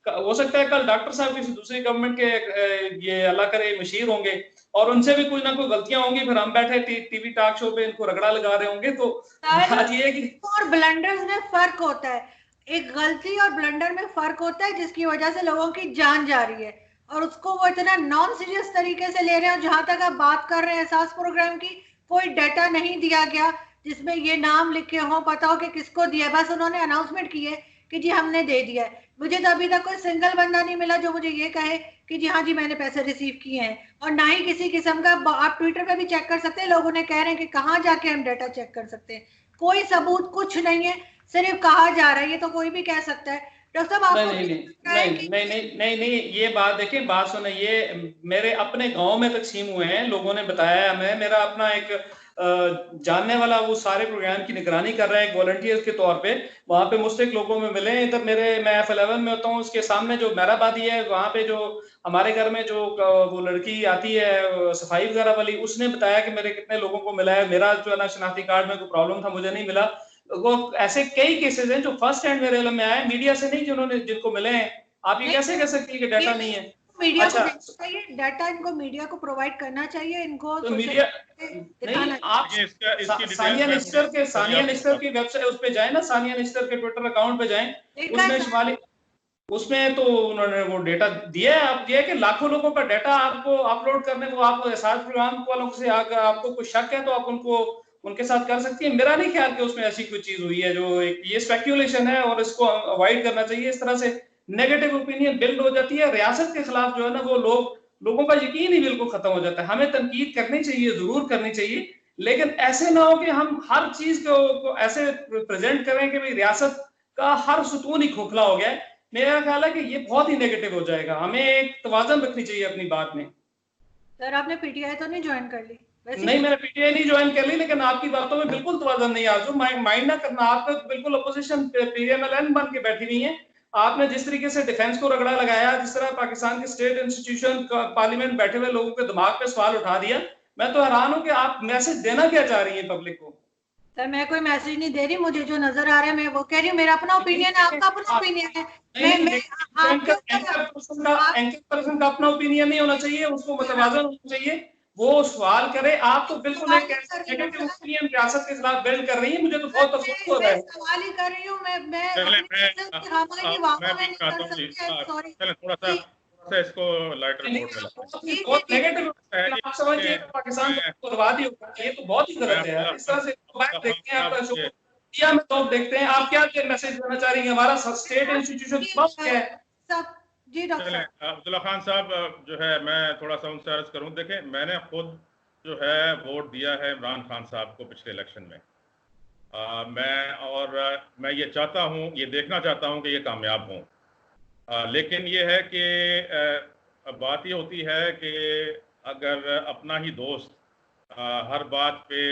C: हो सकता है कल डॉक्टर साहब किसी दूसरी गवर्नमेंट के ये अल्लाह करे मशीर होंगे और उनसे भी कोई ना कोई गलतियां होंगी, फिर हम बैठे टीवी टॉक शो पे इनको रगड़ा लगा रहे होंगे। तो बात ये है कि
A: और ब्लंडर्स में फर्क होता है। एक गलती और ब्लंडर में फर्क होता है जिसकी वजह से लोगों की जान जा रही है और उसको वो इतना नॉन सीरियस तरीके से ले रहे हैं। जहां तक आप बात कर रहे हैं एहसास प्रोग्राम की, कोई डाटा नहीं दिया गया जिसमें ये नाम लिखे हो, पता हो कि किसको दिया। बस उन्होंने अनाउंसमेंट की है कि जी हमने दे दिया है। मुझे तो अभी तक कोई सिंगल बंदा नहीं मिला जो मुझे ये कहे कि जी हाँ जी मैंने पैसे रिसीव किए हैं, और ना ही किसी किस्म का, आप ट्विटर पे भी चेक कर सकते हैं, लोगों ने कह रहे हैं कि कहाँ जाके हम डाटा चेक कर सकते हैं। कोई सबूत कुछ नहीं है, सिर्फ कहा जा रहा है। ये तो कोई भी कह सकता है। डॉक्टर साहब आपको
C: नहीं नहीं नहीं नहीं नहीं नहीं नहीं, ये बात देखिए, बात सुने, ये मेरे अपने गांव में तकसीम हुए हैं, लोगों ने बताया हमें। मेरा अपना एक जानने वाला वो सारे प्रोग्राम की निगरानी कर रहा है एक वॉलंटियर के तौर पे, वहां पे मुस्तक लोगों में मिले। इधर मेरे, मैं F11 में होता हूँ, उसके सामने जो मेहराबादी है वहां पे जो हमारे घर में जो वो लड़की आती है सफाई वगैरह वाली, उसने बताया कि मेरे कितने लोगों को मिला है। मेरा जो है ना शनाख्ती कार्ड में कोई प्रॉब्लम था, मुझे नहीं मिला। वो ऐसे कई केसेस हैं जो फर्स्ट हैंड मेरे इल्म में आए, मीडिया से नहीं, जिन्होंने जिनको मिले हैं। आप ये कैसे कह सकती है कि डाटा नहीं है?
A: मीडिया
C: अच्छा,
A: को देना चाहिए, डाटा इनको मीडिया को प्रोवाइड करना चाहिए, इनको
C: तो मीडिया नहीं, आप सानिया निस्टर की वेबसाइट उस पे जाए ना, सानिया निस्टर के ट्विटर अकाउंट पे जाएं, उसमें शिमाली, उसमें तो उन्होंने वो डेटा दिया है, आप दिया है कि लाखों लोगों का डेटा आपको अपलोड करने को, आपको एहसास प्रोग्राम वालों से अगर आपको कुछ शक है तो आप उनको उनके साथ कर सकती है। मेरा नहीं ख्याल कि उसमें ऐसी कोई चीज हुई है, जो एक ये स्पेक्यूलेशन है और इसको अवॉइड करना चाहिए। इस तरह से नेगेटिव ओपिनियन बिल्ड हो जाती है, रियासत के खिलाफ जो है ना वो लोगों का यकीन ही बिल्कुल खत्म हो जाता है। हमें तनकीद करनी चाहिए, जरूर करनी चाहिए, लेकिन ऐसे ना हो कि हम हर चीज को ऐसे प्रेजेंट करें कि भाई रियासत का हर सुतून ही खोखला हो गया है। मेरा ख्याल है कि ये बहुत ही नेगेटिव हो जाएगा। हमें एक तवाज़न रखनी चाहिए अपनी बात में।
A: सर आपने पीटीआई तो नहीं ज्वाइन कर ली?
C: नहीं, मैंने पीटीआई नहीं ज्वाइन कर ली, लेकिन आपकी बातों में बिल्कुल तवाज़न नहीं आ, जो माइंड ना करना, आप तो बिल्कुल अपोजिशन पीएमएलएन बन के बैठी हुई है। आपने जिस तरीके से डिफेंस को रगड़ा लगाया, जिस तरह पाकिस्तान के स्टेट इंस्टीट्यूशन पार्लियामेंट बैठे हुए लोगों के दिमाग पे सवाल उठा दिया, मैं तो हैरान हूं कि आप मैसेज देना क्या चाह रही हैं पब्लिक को।
A: सर मैं कोई मैसेज नहीं दे रही, मुझे जो नजर आ रहा है मैं वो कह रही हूँ, मेरा अपना ओपिनियन है, आपका अपना ओपिनियन है। मैं आपके
C: एंकर पर्सन का अपना ओपिनियन नहीं होना चाहिए, उसको मुतवाज़न होना चाहिए, वो सवाल करे। आप तो बिल्कुल एक नेगेटिव ओपिनियन रियासत के खिलाफ बिल्ड कर रही है, मुझे तो बहुत अफसोस हो रहा है।
A: सवाल ही कर रही हूँ मैं
B: थोड़ा सा इसको लाइटर मोड में लाते
C: बहुत नेगेटिव आप समझिए पाकिस्तान को बर्बादी होगा, ये तो बहुत ही गलत है यार। इस तरह से देखते हैं आपका शो इंडिया में, तो देखते हैं आप क्या मैसेज देना चाह रही हैं। हमारा स्टेट इंस्टीट्यूशन है
A: सब। जी डॉक्टर
B: अब्दुल्ला खान साहब जो है, मैं थोड़ा सा उनसे अर्ज करूं, देखें मैंने खुद जो है वोट दिया है इमरान खान साहब को पिछले इलेक्शन में। मैं ये चाहता हूं, ये देखना चाहता हूं कि ये कामयाब हों। लेकिन ये है कि बात ये होती है कि अगर अपना ही दोस्त हर बात पे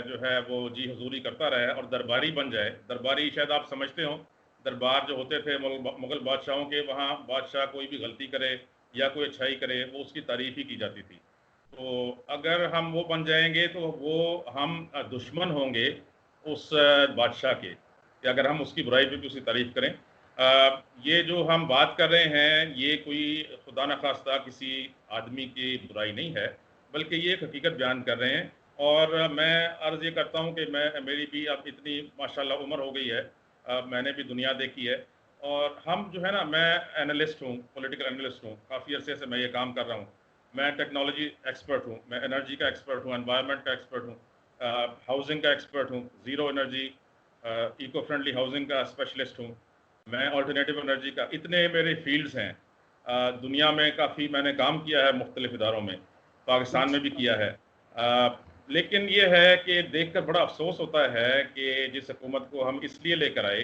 B: जो है वो जी हुजूरी करता रहे और दरबारी बन जाए, दरबारी शायद आप समझते हो, दरबार जो होते थे मुगल बादशाहों के, वहाँ बादशाह कोई भी गलती करे या कोई अच्छाई करे वो उसकी तारीफ ही की जाती थी। तो अगर हम वो बन जाएंगे तो वो हम दुश्मन होंगे उस बादशाह के, कि अगर हम उसकी बुराई पे भी उसकी तारीफ करें। ये जो हम बात कर रहे हैं ये कोई खुदा न खास्ता किसी आदमी की बुराई नहीं है, बल्कि ये एक हकीकत बयान कर रहे हैं। और मैं अर्ज़ ये करता हूँ कि मेरी भी अब इतनी माशाल्लाह उम्र हो गई है, मैंने भी दुनिया देखी है, और हम जो है ना, मैं एनालिस्ट हूँ, पॉलिटिकल एनालिस्ट हूँ, काफ़ी अरसे से मैं ये काम कर रहा हूँ। मैं टेक्नोलॉजी एक्सपर्ट हूँ, मैं एनर्जी का एक्सपर्ट हूँ, एनवायरनमेंट का एक्सपर्ट हूँ, हाउसिंग का एक्सपर्ट हूँ, zero energy eco friendly housing का स्पेशलिस्ट हूँ, मैं ऑल्टरनेटिव एनर्जी का, इतने मेरे फील्ड्स हैं। दुनिया में काफ़ी मैंने काम किया है मुख्तलिफ इदारों में, पाकिस्तान में भी किया है। लेकिन ये है कि देखकर बड़ा अफसोस होता है कि जिस हुकूमत को हम इसलिए लेकर आए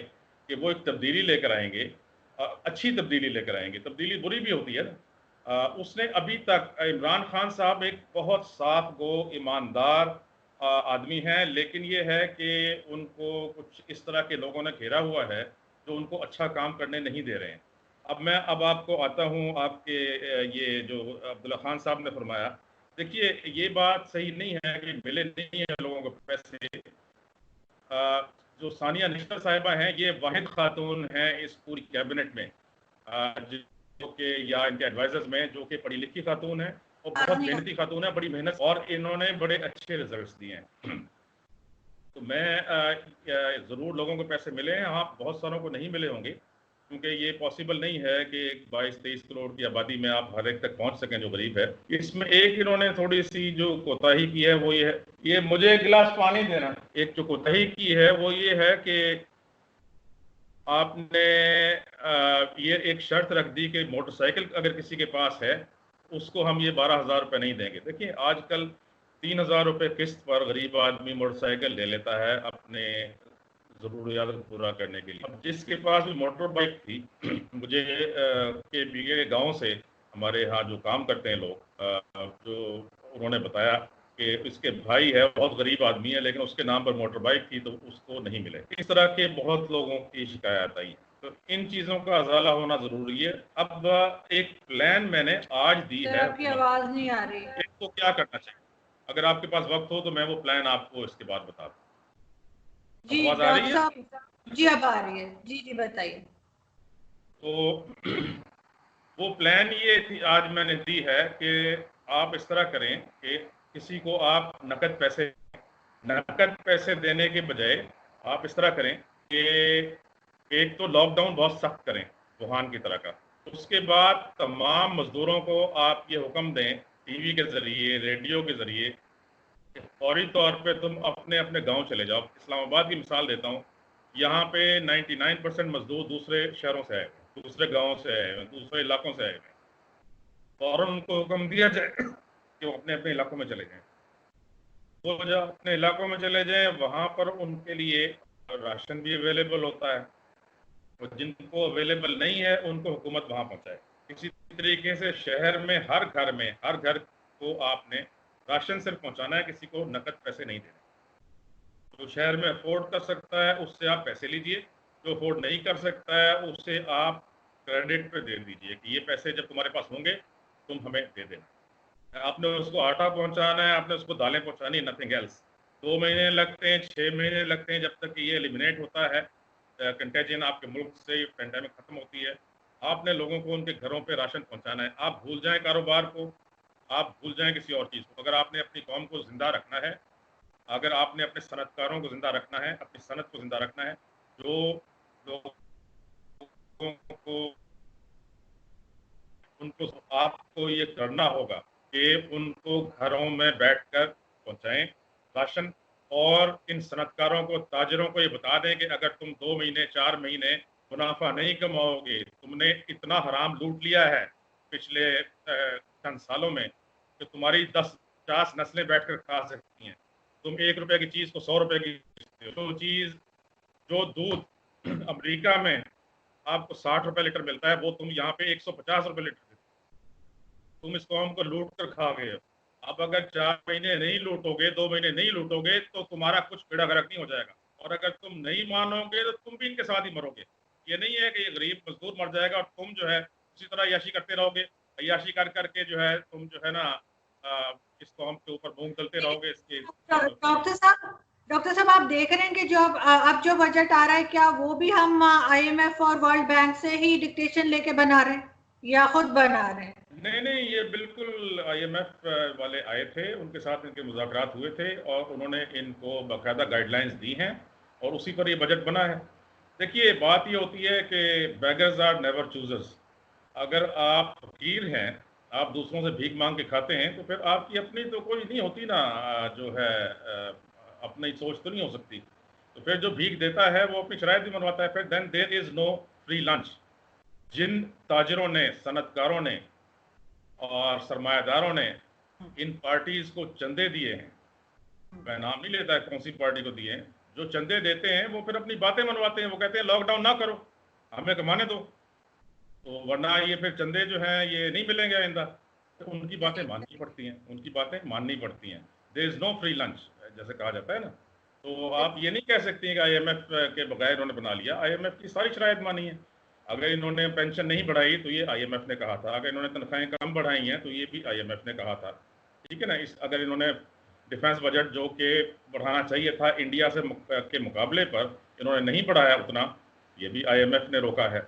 B: कि वो एक तब्दीली लेकर आएंगे, अच्छी तब्दीली लेकर आएंगे, तब्दीली बुरी भी होती है ना। उसने अभी तक, इमरान खान साहब एक बहुत साफ गो ईमानदार आदमी हैं, लेकिन ये है कि उनको कुछ इस तरह के लोगों ने घेरा हुआ है जो उनको अच्छा काम करने नहीं दे रहे हैं। अब आपको आता हूँ आपके ये जो अब्दुल्ला खान साहब ने फरमाया, देखिए ये बात सही नहीं है कि मिले नहीं है लोगों को पैसे। जो सानिया निस्टर साहिबा हैं, ये वाहिद खातून हैं इस पूरी कैबिनेट में जो कि, या इनके एडवाइजर्स में, जो कि पढ़ी लिखी खातून है और बहुत मेहनती खातून है, बड़ी मेहनत, और इन्होंने बड़े अच्छे रिजल्ट्स दिए हैं। तो मैं ज़रूर लोगों को पैसे मिले हैं, हाँ बहुत सारों को नहीं मिले होंगे, क्योंकि ये पॉसिबल नहीं है कि 22-23 करोड़ की आबादी में आप हर एक तक पहुंच सकें जो गरीब है। इसमें एक इन्होंने थोड़ी सी जो कोताही की है वो ये है, ये मुझे एक गिलास पानी देना, एक जो कोताही की है वो ये है कि आपने ये एक शर्त रख दी कि मोटरसाइकिल अगर किसी के पास है उसको हम ये 12,000 रुपये नहीं देंगे। देखिए आजकल 3,000 रुपये किस्त पर गरीब आदमी मोटरसाइकिल ले लेता है अपने ज़रूरियात को पूरा करने के लिए। अब जिसके पास भी मोटर बाइक थी, मुझे के बीगे के गाँव से हमारे यहाँ जो काम करते हैं लोग, जो उन्होंने बताया कि इसके भाई है, बहुत गरीब आदमी है, लेकिन उसके नाम पर मोटर बाइक थी तो उसको नहीं मिले। इस तरह के बहुत लोगों की शिकायत आई है, तो इन चीज़ों का अजाला होना ज़रूरी है। अब एक प्लान मैंने आज दी है,
A: आपकी आवाज़ नहीं आ रही,
B: इसको क्या करना चाहिए, अगर आपके पास वक्त हो तो मैं वो प्लान आपको इसके बाद बता दूँ।
A: जी डॉक्टर साहब, जी अब आ रही है, जी जी बताइए।
B: तो वो प्लान ये थी, आज मैंने दी है कि आप इस तरह करें कि किसी को आप नकद पैसे देने के बजाय आप इस तरह करें कि एक तो लॉकडाउन बहुत सख्त करें वुहान की तरह का, उसके बाद तमाम मजदूरों को आप ये हुक्म दें टीवी के जरिए, रेडियो के जरिए, फौरी तौर पे तुम अपने अपने गांव चले जाओ। इस्लामाबाद की मिसाल देता हूँ, यहाँ पे 99% मजदूर दूसरे शहरों से आए हुए, दूसरे गांवों से आए हुए, दूसरे इलाकों से आए हुए, फौरन उनको हुक्म दिया जाए कि वो अपने अपने इलाकों में चले जाएं। वो जब अपने इलाकों में चले जाएं, वहां पर उनके लिए राशन भी अवेलेबल होता है, और जिनको अवेलेबल नहीं है उनको हुकूमत वहां पहुंचाए। इसी तरीके से शहर में हर घर को आपने राशन सिर्फ पहुंचाना है, किसी को नकद पैसे नहीं देने। जो शहर में अफोर्ड कर सकता है उससे आप पैसे लीजिए, जो अफोर्ड नहीं कर सकता है उससे आप क्रेडिट पे दे दीजिए कि ये पैसे जब तुम्हारे पास होंगे तुम हमें दे देना। आपने उसको आटा पहुंचाना है, आपने उसको दालें पहुंचानी, नथिंग एल्स। 2 महीने लगते हैं, 6 महीने लगते हैं, जब तक कि ये एलिमिनेट होता है, कंटेजियन आपके मुल्क से पेंडेमिक खत्म होती है। आपने लोगों को उनके घरों पे राशन पहुंचाना है। आप भूल जाएं कारोबार को, आप भूल जाएं किसी और चीज़ को। अगर आपने अपनी कौम को जिंदा रखना है, अगर आपने अपने सनतकारों को जिंदा रखना है, अपनी सनत को जिंदा रखना है, जो लोगों को उनको आपको ये करना होगा कि उनको घरों में बैठकर पहुंचाएं राशन, और इन सनतकारों को, ताजरों को ये बता दें कि अगर तुम 2 महीने 4 महीने मुनाफा नहीं कमाओगे, तुमने इतना हराम लूट लिया है पिछले चंद सालों में कि तुम्हारी 10-50 नस्लें बैठकर खा सकती हैं। तुम 1 रुपए की चीज को 100 रुपए की, जो चीज, जो दूध अमेरिका में आपको 60 रुपए लीटर मिलता है, वो तुम यहाँ पे 150 रुपए लीटर देते हो। तुम इस कौम को लूट कर खा गए हो। अब अगर 4 महीने नहीं लूटोगे, 2 महीने नहीं लूटोगे, तो तुम्हारा कुछ बेड़ा गर्क नहीं हो जाएगा। और अगर तुम नहीं मानोगे तो तुम भी इनके साथ ही मरोगे। ये नहीं है कि ये गरीब मजदूर मर जाएगा और तुम जो है उसी तरह अय्याशी करते रहोगे। अय्याशी कर करके जो है तुम जो है ना इस कौम के ऊपर मूंग तलते रहोगे। इसके
A: डॉक्टर साहब आप देख रहे हैं कि जो अब जो बजट आ रहा है, क्या वो भी हम आईएमएफ और वर्ल्ड बैंक से ही डिक्टेशन लेके बना रहे हैं या खुद बना रहे हैं?
B: नहीं नहीं, ये बिल्कुल आईएमएफ वाले आए थे, उनके साथ इनके मुज़ाकरात हुए थे और उन्होंने इनको बाकायदा गाइडलाइंस दी हैं और उसी पर ये बजट बना है। देखिए, बात ये होती है कि बेगर्स आर नेवर चूजर्स। अगर आप फकीर हैं, आप दूसरों से भीख मांग के खाते हैं, तो फिर आपकी अपनी तो कोई नहीं होती ना, जो है अपनी सोच तो नहीं हो सकती। तो फिर जो भीख देता है वो अपनी शराइत भी मनवाता है। फिर then there is no free lunch. जिन ताजरों ने, सनतकारों ने और सरमायादारों ने इन पार्टीज को चंदे दिए हैं, मैं नाम नहीं लेता कौन सी पार्टी को दिए हैं, जो चंदे देते हैं वो फिर अपनी बातें मनवाते हैं। वो कहते हैं लॉकडाउन ना करो, हमें कमाने दो, तो वरना ये फिर चंदे जो हैं ये नहीं मिलेंगे आइंदा। तो उनकी बातें माननी पड़ती हैं, उनकी बातें माननी पड़ती हैं। There is no free lunch, जैसे कहा जाता है ना। तो आप ये नहीं कह सकती कि आईएमएफ के बगैर इन्होंने बना लिया। आईएमएफ की सारी शराइत मानी है। अगर इन्होंने पेंशन नहीं बढ़ाई तो ये आईएमएफ ने कहा था, अगर इन्होंने तनख्वाहें कम बढ़ाई हैं तो ये भी आईएमएफ ने कहा था, ठीक है ना। अगर इन्होंने डिफेंस बजट जो कि बढ़ाना चाहिए था इंडिया से के मुकाबले पर, इन्होंने नहीं बढ़ाया उतना, ये भी आईएमएफ ने रोका है,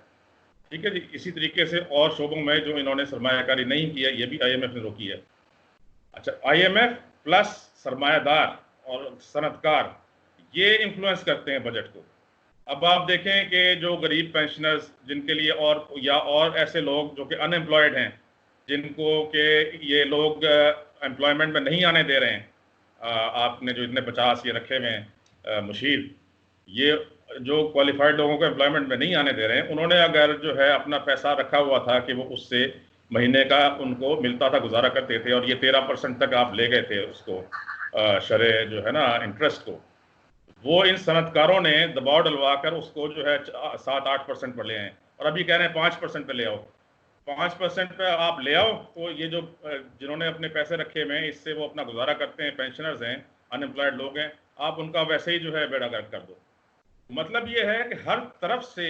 B: ठीक है जी। इसी तरीके से और शोबों में जो इन्होंने सरमायाकारी नहीं किया, ये भी आईएमएफ ने रोकी है। अच्छा, आईएमएफ प्लस सरमायादार और सनतकार ये इन्फ्लुएंस करते हैं बजट को। अब आप देखें कि जो गरीब पेंशनर्स जिनके लिए, और ऐसे लोग जो कि अनएम्प्लॉयड हैं, जिनको कि ये लोग एम्प्लॉयमेंट में नहीं आने दे रहे हैं, आपने जो इतने 50 ये रखे हुए हैं मुशीर, ये जो क्वालिफाइड लोगों को एम्प्लॉयमेंट में नहीं आने दे रहे हैं, उन्होंने अगर जो है अपना पैसा रखा हुआ था कि वो उससे महीने का उनको मिलता था, गुजारा करते थे, और ये 13% तक आप ले गए थे उसको, शरे जो है ना इंटरेस्ट को, वो इन सनतकारों ने दबाव डलवाकर उसको जो है 7-8% पर ले आए, और अभी कह रहे हैं 5% पे ले आओ। 5% पे आप ले आओ तो ये जो जिन्होंने अपने पैसे रखे हुए हैं, इससे वो अपना गुजारा करते हैं, पेंशनर्स हैं, अनएम्प्लॉयड लोग हैं, आप उनका वैसे ही जो है बेड़ा गर्क कर दो। मतलब ये है कि हर तरफ से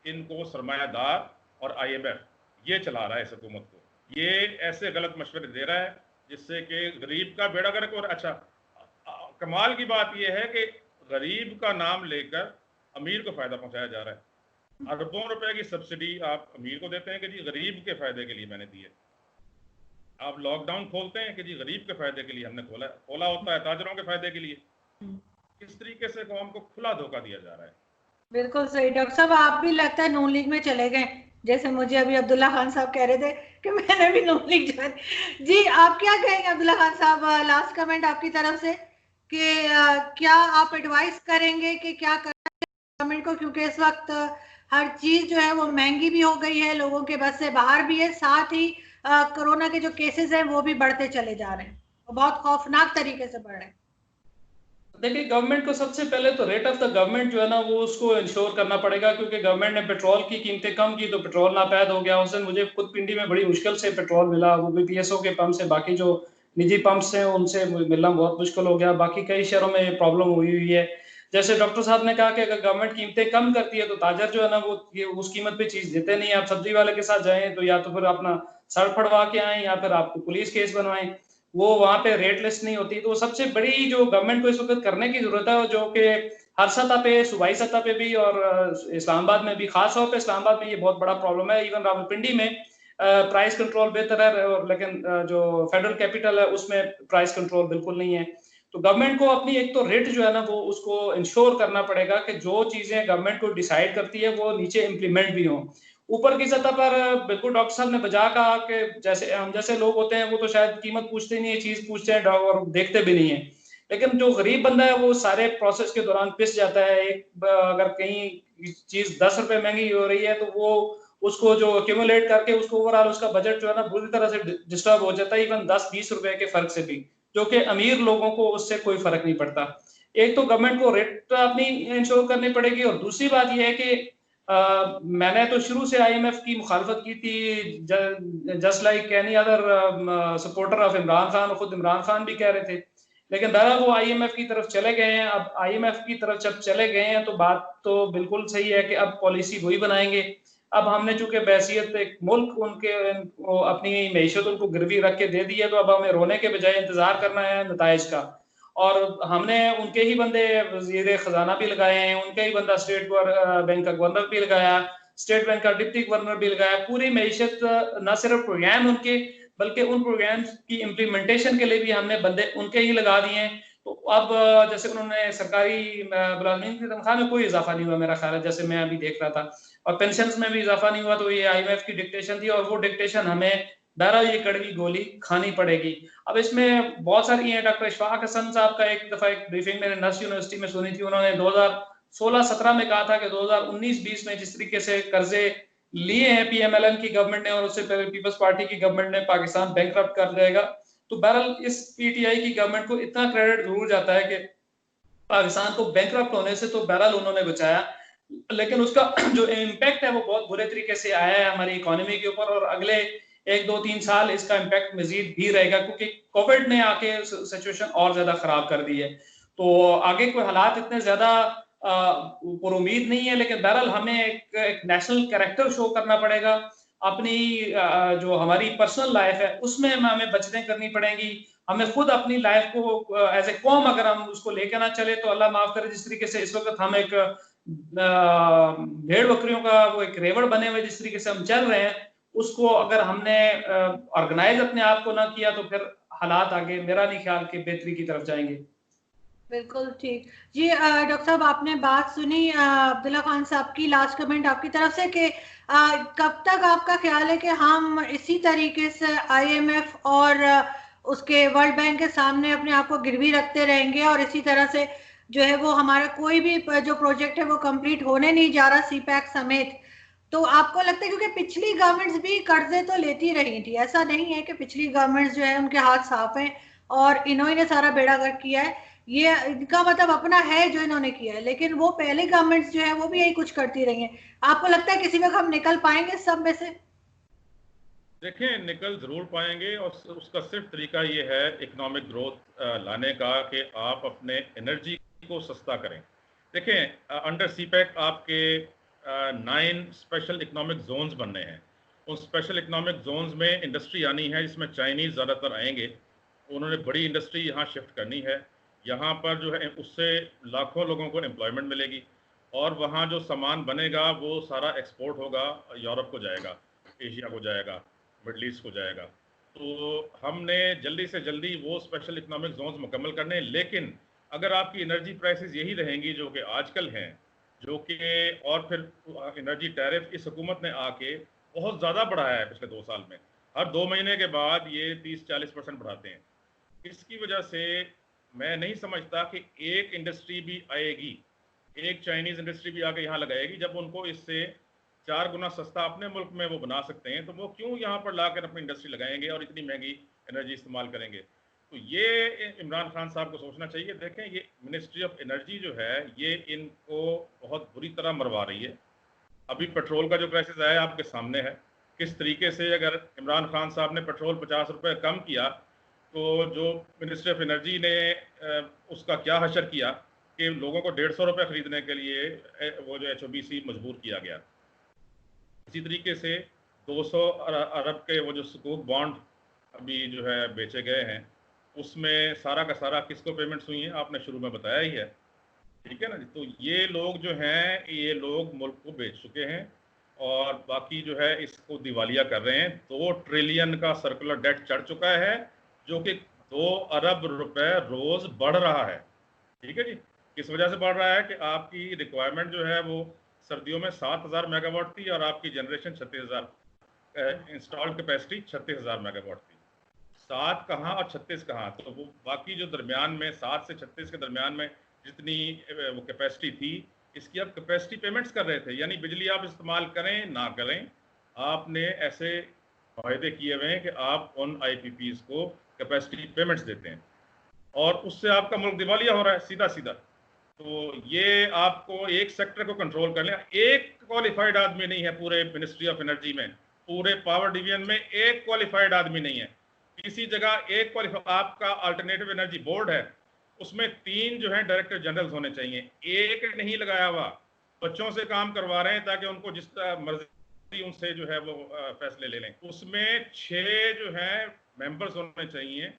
B: इनको सरमायादार और आईएमएफ ये चला रहा है इस हुकूमत को। ये ऐसे गलत मशवरे दे रहा है जिससे कि गरीब का बेड़ा गर्क। और अच्छा, कमाल की बात यह है कि गरीब का नाम लेकर अमीर को फायदा पहुंचाया जा रहा है। अरबों रुपए की सब्सिडी आप अमीर को देते हैं कि जी गरीब के फायदे के लिए मैंने दी है। आप लॉकडाउन खोलते हैं कि जी गरीब के फायदे के लिए हमने खोला होता है ताजरों के फायदे के लिए। किस तरीके से कौम को खुला धोखा दिया जा रहा है।
A: बिल्कुल सही। डॉक्टर साहब आप भी लगता है नून लीग में चले गए, जैसे मुझे अभी अब्दुल्ला खान साहब कह रहे थे कि मैंने भी नून लीग ज्वाइन। जी आप क्या कहेंगे अब्दुल्ला खान साहब, लास्ट कमेंट आपकी तरफ से कि क्या आप एडवाइस करेंगे कि क्या करना है गवर्नमेंट को, क्योंकि इस वक्त हर चीज जो है वो महंगी भी हो गई है, लोगों के बस से बाहर भी है, साथ ही कोरोना के जो केसेस हैं वो भी बढ़ते चले जा रहे हैं, बहुत खौफनाक तरीके से बढ़ रहे हैं।
C: देखिए, गवर्नमेंट को सबसे पहले तो रेट ऑफ द गवर्नमेंट जो है ना वो उसको इंश्योर करना पड़ेगा, क्योंकि गवर्नमेंट ने पेट्रोल की कीमतें कम की तो पेट्रोल नापैद हो गया। उस दिन मुझे खुद पिंडी में बड़ी मुश्किल से पेट्रोल मिला, वो भी पीएसओ के पंप से, बाकी जो निजी पंप्स हैं उनसे मिलना बहुत मुश्किल हो गया। बाकी कई शहरों में प्रॉब्लम हुई है। जैसे डॉक्टर साहब ने कहा कि अगर गवर्नमेंट कीमतें कम करती है तो ताजर जो है ना वो ये उस कीमत पे चीज देते नहीं। आप सब्जी वाले के साथ जाएं तो या तो फिर अपना सर फड़वा के आए या फिर आपको पुलिस केस बनवाएं, वो वहां पे रेट लिस्ट नहीं होती। तो सबसे बड़ी जो गवर्नमेंट को इस वक्त करने की जरूरत है, जो कि हर सतह पे, सूबाई सतह पे भी और इस्लामाबाद में भी, खास तौर पे इस्लामाबाद में ये बहुत बड़ा प्रॉब्लम है। इवन रावलपिंडी में प्राइस कंट्रोल बेहतर है, और लेकिन जो फेडरल कैपिटल है उसमें प्राइस कंट्रोल बिल्कुल नहीं है। तो गवर्नमेंट को अपनी एक तो रेट जो है ना वो उसको इंश्योर करना पड़ेगा कि जो चीजें गवर्नमेंट को डिसाइड करती है वो नीचे इम्प्लीमेंट भी हों। ऊपर की सतह पर बिल्कुल डॉक्टर साहब ने बजा कहा कि जैसे हम जैसे लोग होते हैं वो तो शायद कीमत पूछते नहीं है, चीज पूछते हैं और देखते भी नहीं है। लेकिन जो गरीब बंदा है वो सारे प्रोसेस के दौरान पिस जाता है। एक अगर कहीं चीज 10 रुपए महंगी हो रही है तो वो उसको जो एक्यूमुलेट करके उसको ओवरऑल उसका बजट जो है ना बुरी तरह से डिस्टर्ब हो जाता है, इवन 10-20 रुपए के फर्क से भी, जो कि अमीर लोगों को उससे कोई फर्क नहीं पड़ता। एक तो गवर्नमेंट को रेट अपनी इंश्योर करनी पड़ेगी, और दूसरी बात यह है कि मैंने तो शुरू से आईएमएफ की मुखालफत की थी, just like any other supporter of Imran Khan, खुद इमरान खान भी कह रहे थे। लेकिन बहरहाल वो आईएमएफ की तरफ चले गए हैं। अब आईएमएफ की तरफ जब चले गए हैं तो बात तो बिल्कुल सही है कि अब पॉलिसी वही बनाएंगे। अब हमने चूंकि बहसियत एक मुल्क उनके अपनी मईशत उनको गिरवी रख के दे दी है, तो अब हमें रोने के बजाय इंतजार करना है नताइज का। और हमने उनके ही बंदे वजीर खजाना भी लगाए हैं, उनके ही बंदा स्टेट बैंक का गवर्नर भी लगाया, स्टेट बैंक का डिप्टी गवर्नर भी लगाया। पूरी मैशत न सिर्फ प्रोग्राम उनके, बल्कि उन प्रोग्राम की इम्प्लीमेंटेशन के लिए भी हमने बंदे उनके ही लगा दिए हैं। तो अब जैसे उन्होंने सरकारी मुलाजमीन की तनख्वाह में कोई इजाफा नहीं हुआ मेरा ख्याल है, जैसे मैं अभी देख रहा था, और पेंशन में भी इजाफा नहीं हुआ। तो ये आईएमएफ की डिक्टेशन थी, और वो डिक्टेशन हमें बहरहाल ये कड़वी गोली खानी पड़ेगी। अब इसमें बहुत सारी हैं। डॉक्टर इशफाक हसन साहब का एक दफा एक ब्रीफिंग मैंने नर्स यूनिवर्सिटी में सुनी थी, उन्होंने 2016-17 में कहा था कि 2019-20 में जिस तरीके से कर्जे लिए हैं पीएमएलएन की गवर्नमेंट ने और उससे पहले पीपल्स पार्टी की गवर्नमेंट ने, पाकिस्तान बैंकरप्ट कर जाएगा। तो बहरहाल इस पीटीआई की गवर्नमेंट को इतना क्रेडिट जरूर जाता है कि पाकिस्तान को बैंकरप्ट होने से तो बहरहाल उन्होंने बचाया, लेकिन उसका जो इम्पैक्ट है वो बहुत बुरे तरीके से आया है हमारी इकोनॉमी के ऊपर, और अगले 1-2-3 साल इसका इम्पैक्ट मजीद भी रहेगा, क्योंकि कोविड ने आके सिचुएशन और ज्यादा खराब कर दी है। तो आगे कोई हालात इतने ज्यादा पर उम्मीद नहीं है, लेकिन बहरहाल हमें एक नेशनल कैरेक्टर शो करना पड़ेगा। अपनी जो हमारी पर्सनल लाइफ है उसमें हमें बचतें करनी पड़ेंगी। हमें खुद अपनी लाइफ को एज ए कॉम अगर हम उसको लेकर ना चले तो अल्लाह माफ करे, जिस तरीके से इस वक्त हम एक भेड़ बकरियों का वो एक रेवड़ बने हुए जिस तरीके से हम चल रहे हैं, उसको अगर हमने ऑर्गेनाइज अपने आप को ना किया तो फिर हालात आगे मेरा नहीं ख्याल कि बेहतरी की तरफ जाएंगे।
A: बिल्कुल ठीक जी। डॉक्टर साहब आपने बात सुनी अब्दुल्ला खान साहब की, लास्ट कमेंट आपकी तरफ से कि कब तक आपका ख्याल है कि हम इसी तरीके से आईएमएफ और उसके वर्ल्ड बैंक के सामने अपने आप को गिरवी रखते रहेंगे, और इसी तरह से जो है वो हमारा कोई भी जो प्रोजेक्ट है वो कंप्लीट होने नहीं जा रहा, सीपैक समेत? तो आपको लगता है, क्योंकि पिछली गवर्नमेंट्स भी कर्जे तो लेती रही थी, ऐसा नहीं है कि पिछली गवर्नमेंट्स जो है उनके हाथ साफ हैं और इन्होंने ने सारा बेड़ा गर्क किया है, ये इनका मतलब अपना है जो इन्होंने किया है, लेकिन वो पहले गवर्नमेंट्स जो है वो भी यही कुछ करती रही हैं। आपको लगता है किसी वक्त हम निकल पाएंगे सब में से?
B: देखें, निकल जरूर पाएंगे, और उसका सिर्फ तरीका ये है इकोनॉमिक ग्रोथ लाने का कि आप अपने एनर्जी को सस्ता करें। देखें, अंडर सीपैक आपके 9 स्पेशल इकोनॉमिक जोन्स बनने हैं। उन स्पेशल इकोनॉमिक जोन्स में इंडस्ट्री आनी है जिसमें चाइनीज़ ज़्यादातर आएंगे। उन्होंने बड़ी इंडस्ट्री यहाँ शिफ्ट करनी है। यहाँ पर जो है उससे लाखों लोगों को एम्प्लॉयमेंट मिलेगी। और वहाँ जो सामान बनेगा वो सारा एक्सपोर्ट होगा, यूरोप को जाएगा, एशिया को जाएगा, मिडल ईस्ट को जाएगा। तो हमने जल्दी से जल्दी वो स्पेशल इकोनॉमिक जोन्स मुकम्मल करने हैं। लेकिन अगर आपकी एनर्जी प्राइसेस यही रहेंगी जो कि आजकल हैं, जो कि और फिर एनर्जी टैरिफ इस हुकूमत ने आके बहुत ज़्यादा बढ़ाया है पिछले 2 साल में, हर 2 महीने के बाद ये 30-40% बढ़ाते हैं। इसकी वजह से मैं नहीं समझता कि एक इंडस्ट्री भी आएगी, एक चाइनीज़ इंडस्ट्री भी आके यहाँ लगाएगी, जब उनको इससे 4 गुना सस्ता अपने मुल्क में वो बना सकते हैं, तो वो क्यों यहाँ पर लाकर अपनी इंडस्ट्री लगाएंगे और इतनी महंगी एनर्जी इस्तेमाल करेंगे। तो ये इमरान खान साहब को सोचना चाहिए। देखें, ये मिनिस्ट्री ऑफ एनर्जी जो है ये इनको बहुत बुरी तरह मरवा रही है। अभी पेट्रोल का जो क्राइसिस आया आपके सामने है, किस तरीके से अगर इमरान खान साहब ने पेट्रोल 50 रुपये कम किया तो जो मिनिस्ट्री ऑफ एनर्जी ने उसका क्या हशर किया कि लोगों को 150 रुपये खरीदने के लिए वो जो HOBC मजबूर किया गया। इसी तरीके से 200 अरब के वो जो सुकूक बॉन्ड अभी जो है बेचे गए हैं, उसमें सारा का सारा किसको पेमेंट्स हुई हैं आपने शुरू में बताया ही है, ठीक है ना जी। तो ये लोग जो हैं ये लोग मुल्क को बेच चुके हैं और बाकी जो है इसको दिवालिया कर रहे हैं। 2 ट्रिलियन का सर्कुलर डेट चढ़ चुका है जो कि 2 अरब रुपए रोज बढ़ रहा है, ठीक है जी। किस वजह से बढ़ रहा है कि आपकी रिक्वायरमेंट जो है वो सर्दियों में 7000 मेगावाट थी और आपकी जनरेशन 36,000, इंस्टॉल्ड कैपेसिटी 36,000 मेगावाट थी। 7 कहाँ और 36 कहाँ, तो वो बाकी जो दरमियान में 7 से 36 के दरमियान में जितनी वो कैपेसिटी थी, इसकी आप कैपेसिटी पेमेंट्स कर रहे थे, यानी बिजली आप इस्तेमाल करें ना करें, आपने ऐसे वायदे किए हुए हैं कि आप उन IPPs को कैपेसिटी पेमेंट्स देते हैं और उससे आपका मुल्क दिवालिया हो रहा है सीधा सीधा। तो ये आपको एक सेक्टर को कंट्रोल कर लें। एक क्वालिफाइड आदमी नहीं है पूरे मिनिस्ट्री ऑफ एनर्जी में, पूरे पावर डिवीजन में एक क्वालिफाइड आदमी नहीं है किसी जगह। एक क्वालिफाइड आपका अल्टरनेटिव एनर्जी बोर्ड है, उसमें 3 जो है डायरेक्टर जनरल्स होने चाहिए, एक नहीं लगाया हुआ। बच्चों से काम करवा रहे हैं ताकि उनको जिस मर्जी उनसे जो है वो फैसले ले लें। उसमें 6 जो है मेंबर्स होने चाहिए,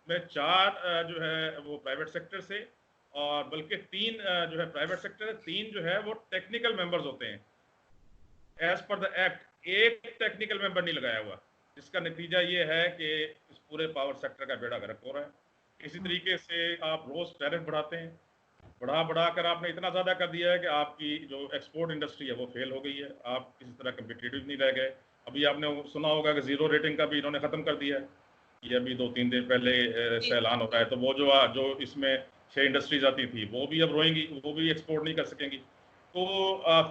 B: में 4 जो है वो प्राइवेट सेक्टर से और बल्कि 3 जो है प्राइवेट सेक्टर है, 3 जो है वो टेक्निकल मेंबर्स होते हैं एज पर द एक्ट। एक टेक्निकल मेंबर नहीं लगाया हुआ, जिसका नतीजा ये है कि इस पूरे पावर सेक्टर का बेड़ा गर्क हो रहा है। इसी तरीके से आप रोज टैरिफ बढ़ाते हैं, बढ़ा कर आपने इतना ज़्यादा कर दिया है कि आपकी जो एक्सपोर्ट इंडस्ट्री है वो फेल हो गई है, आप किसी तरह कम्पिटिटिव नहीं रह गए। अभी आपने सुना होगा कि ज़ीरो रेटिंग का भी इन्होंने ख़त्म कर दिया है, ये अभी 2-3 दिन पहले से ऐलान हो रहा है। तो वो जो इसमें 6 इंडस्ट्रीज आती थी वो भी अब रोएंगी, वो भी एक्सपोर्ट नहीं कर सकेंगी। तो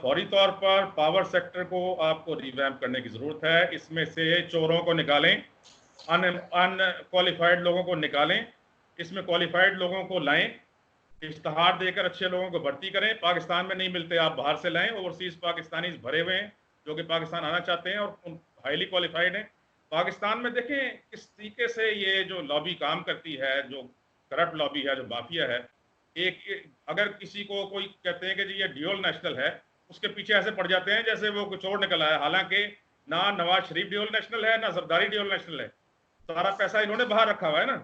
B: फौरी तौर पर पावर सेक्टर को आपको रिवैम्प करने की ज़रूरत है। इसमें से चोरों को निकालें, अनक्वालिफाइड लोगों को निकालें, इसमें क्वालिफाइड लोगों को लाएं, इश्तहार देकर अच्छे लोगों को भर्ती करें। पाकिस्तान में नहीं मिलते आप बाहर से लाएं, ओवरसीज पाकिस्तानीज भरे हुए हैं जो कि पाकिस्तान आना चाहते हैं और हाईली क्वालिफाइड हैं। पाकिस्तान में देखें किस तरीके से ये जो लॉबी काम करती है, जो करप्ट लॉबी है, जो माफिया है। एक अगर किसी को कोई कहते हैं कि जी ये ड्यूल नेशनल है, उसके पीछे ऐसे पड़ जाते हैं जैसे वो कुछ और निकला है, हालांकि ना नवाज शरीफ ड्यूल नेशनल है ना जरदारी ड्यूल नेशनल है, सारा पैसा इन्होंने बाहर रखा हुआ है ना।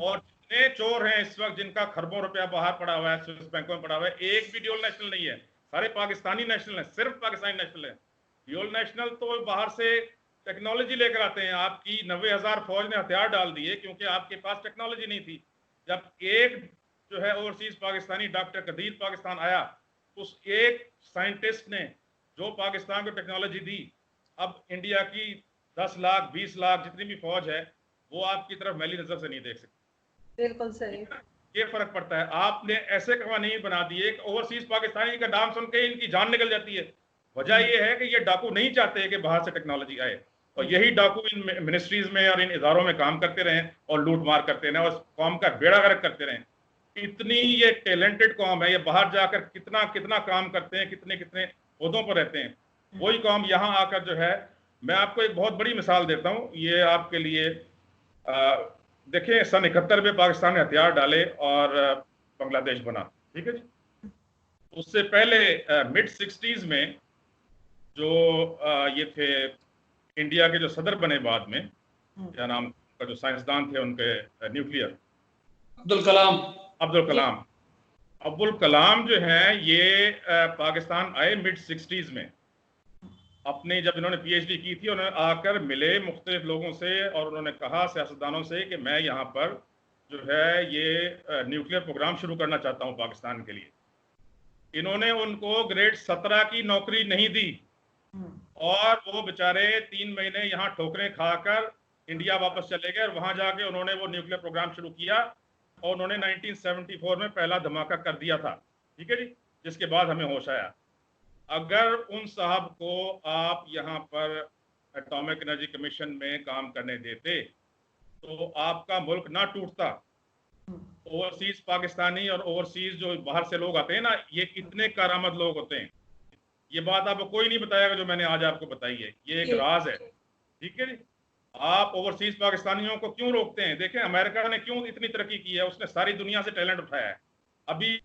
B: और जितने चोर हैं इस वक्त जिनका खरबों रुपया बाहर पड़ा हुआ है, स्विस बैंकों में पड़ा हुआ है, एक भी ड्यूल नेशनल नहीं है, सारे पाकिस्तानी नेशनल है, सिर्फ पाकिस्तानी नेशनल है। ड्यूल नेशनल तो बाहर से टेक्नोलॉजी लेकर आते हैं। आपकी 90,000 फौज ने हथियार डाल दिए क्योंकि आपके पास टेक्नोलॉजी नहीं थी। जब एक जो है ओवरसीज पाकिस्तानी डॉक्टर कदीर पाकिस्तान आया, उस एक साइंटिस्ट ने जो पाकिस्तान को टेक्नोलॉजी दी, अब इंडिया की 10 लाख 20 लाख जितनी भी फौज है वो आपकी तरफ मैली नजर से नहीं देख सकती।
A: बिल्कुल सही,
B: ये फर्क पड़ता है। आपने ऐसे कवानीन बना दिए कि ओवरसीज पाकिस्तानी का नाम सुन के इनकी जान निकल जाती है। वजह ये है कि ये डाकू नहीं चाहते कि बाहर से टेक्नोलॉजी आए, और यही डाकू इन मिनिस्ट्रीज में और इन इदारों में काम करते रहें और लूट मार करते रहें और कौम का बेड़ा गर्क करते रहें। इतनी ये टैलेंटेड कौम है, ये बाहर जाकर कितना कितना काम करते हैं, कितने कितने ओहदों पर रहते हैं। वही कौम यहाँ आकर जो है, मैं आपको एक बहुत बड़ी मिसाल देता हूँ, ये आपके लिए देखें, सन 71 में पाकिस्तान ने हथियार डाले और बांग्लादेश बना, ठीक है जी। उससे पहले मिड 60s में जो ये थे इंडिया के जो सदर बने बाद में, क्या नाम का जो साइंसदान थे उनके, न्यूक्लियर,
C: अब्दुल कलाम।
B: अब्दुल कलाम जो हैं ये पाकिस्तान आए मिड 60s में। अपने जब इन्होंने पीएचडी की थी, उन्होंने आकर मिले मुख्तलिफ लोगों से और उन्होंने कहा सियासतदानों से कि मैं यहाँ पर जो है ये न्यूक्लियर प्रोग्राम शुरू करना चाहता हूँ पाकिस्तान के लिए। इन्होंने उनको ग्रेड 17 की नौकरी नहीं दी और वो बेचारे 3 महीने यहाँ ठोकरें खाकर इंडिया वापस चले गए और वहां जाके उन्होंने वो न्यूक्लियर प्रोग्राम शुरू किया और उन्होंने 1974 में पहला धमाका कर दिया था, ठीक है जी, जिसके बाद हमें होश आया। अगर उन साहब को आप यहाँ पर एटॉमिक एनर्जी कमीशन में काम करने देते तो आपका मुल्क ना टूटता। ओवरसीज पाकिस्तानी और ओवरसीज जो बाहर से लोग आते हैं ना, ये कितने कारामद लोग होते हैं, ये बात आपको कोई नहीं बताएगा जो मैंने आज आपको बताई है, ये एक राज है, ठीक है जी। आप ओवरसीज पाकिस्तानियों को क्यों रोकते हैं? देखें अमेरिका ने क्यों इतनी तरक्की की है, उसने सारी दुनिया से टैलेंट उठाया है। अभी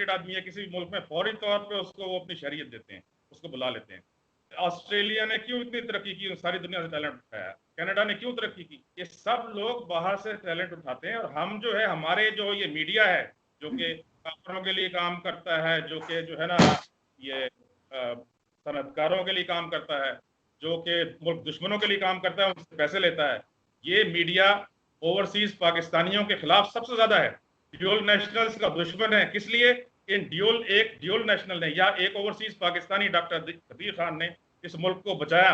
B: आदमी है किसी मुल्क में, फौरी तौर पे उसको वो अपनी शरीयत देते हैं, उसको बुला लेते हैं। ऑस्ट्रेलिया ने क्यों इतनी तरक्की की, सारी दुनिया से टैलेंट उठाया। कनाडा ने क्यों तरक्की की, ये सब लोग बाहर से टैलेंट उठाते हैं। और हम जो है, हमारे जो ये मीडिया है जो कि काफिरों के लिए काम करता है, जो कि जो है ना ये सनतकारों के लिए काम करता है, जो कि मुल्क दुश्मनों के लिए काम करता है, उनसे पैसे लेता है, ये मीडिया ओवरसीज पाकिस्तानियों के खिलाफ सबसे ज्यादा है, ड्यूल नेशनल्स का दुश्मन है। किस लिए? इन ड्यूल नेशनल ने या एक ओवरसीज पाकिस्तानी डॉक्टर कदीर खान ने इस मुल्क को बचाया,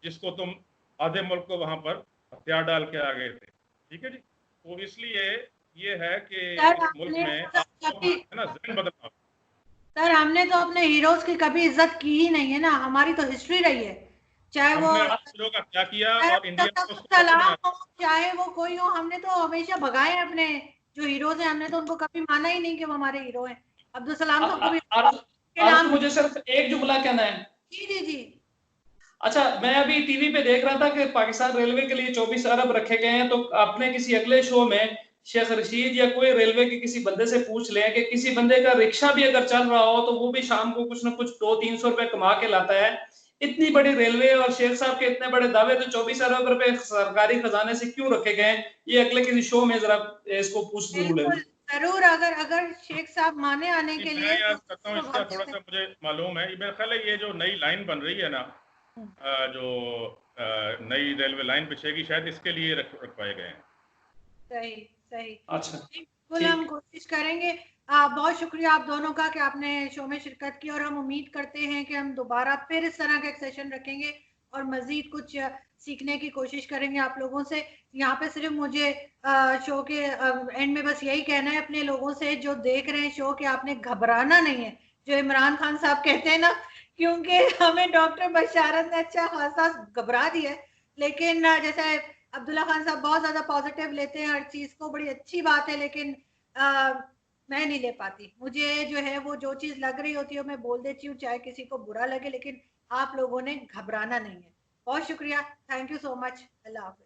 B: जिसको तुम आधे मुल्क को वहां पर हथियार डाल के आ गए थे, ठीक है जी। तो इसलिए ये है कि इस मुल्क में है ना जहन बदलना।
A: सर हमने तो अपने हीरोज की कभी इज्जत की ही नहीं है ना, हमारी तो हिस्ट्री रही है, चाहे वो
B: हीरो का क्या किया और इंडिया को
A: सलाम हो, चाहे वो कोई हो, हमने तो हमेशा भगाए हैं अपने जो हीरोज हैं, हमने तो उनको कभी माना ही नहीं कि वो हमारे हीरो हैं। अब्दुल सलाम तो कभी
C: मुझे सिर्फ एक जुमला कहना है।
A: जी जी जी।
C: अच्छा, मैं अभी टीवी पे देख रहा था कि पाकिस्तान रेलवे के लिए 24 अरब रखे गए हैं, तो अपने किसी अगले शो में शेख रशीद या कोई रेलवे के किसी बंदे से पूछ लें कि किसी बंदे का रिक्शा भी अगर चल रहा हो तो वो भी शाम को कुछ ना कुछ 200-300 रुपए कमा के लाता है। इतनी बड़ी रेलवे और शेख साहब के इतने बड़े दावे, तो 24 अरब रुपए सरकारी खजाने से क्यों रखे गए? ये अगले किसी शो में जरा इसको पूछ जरूर लें।
A: जरूर, अगर शेख साहब माने आने के लिए
B: करता हूँ, इसका थोड़ा सा मुझे मालूम है। मेरा ख्याल है ये जो नई लाइन बन रही है ना, जो नई रेलवे लाइन बिछेगी, शायद इसके लिए रखवाए गए हैं।
A: सही सही।
C: अच्छा,
A: बिल्कुल हम कोशिश करेंगे। बहुत शुक्रिया आप दोनों का कि आपने शो में शिरकत की, और हम उम्मीद करते हैं कि हम दोबारा फिर इस तरह का एक सेशन रखेंगे और मजीद कुछ सीखने की कोशिश करेंगे आप लोगों से। यहाँ पे सिर्फ मुझे शो के एंड में बस यही कहना है अपने लोगों से जो देख रहे हैं शो, कि आपने घबराना नहीं है, जो इमरान खान साहब कहते हैं ना, क्योंकि हमें डॉक्टर बशारत ने अच्छा खासा घबरा दिया है, लेकिन जैसे अब्दुल्ला खान साहब बहुत ज्यादा पॉजिटिव लेते हैं हर चीज को, बड़ी अच्छी बात है, लेकिन मैं नहीं ले पाती। मुझे जो है वो जो चीज लग रही होती है मैं बोल देती हूँ, चाहे किसी को बुरा लगे, लेकिन आप लोगों ने घबराना नहीं है। बहुत शुक्रिया, thank you so much, Allah Hafiz.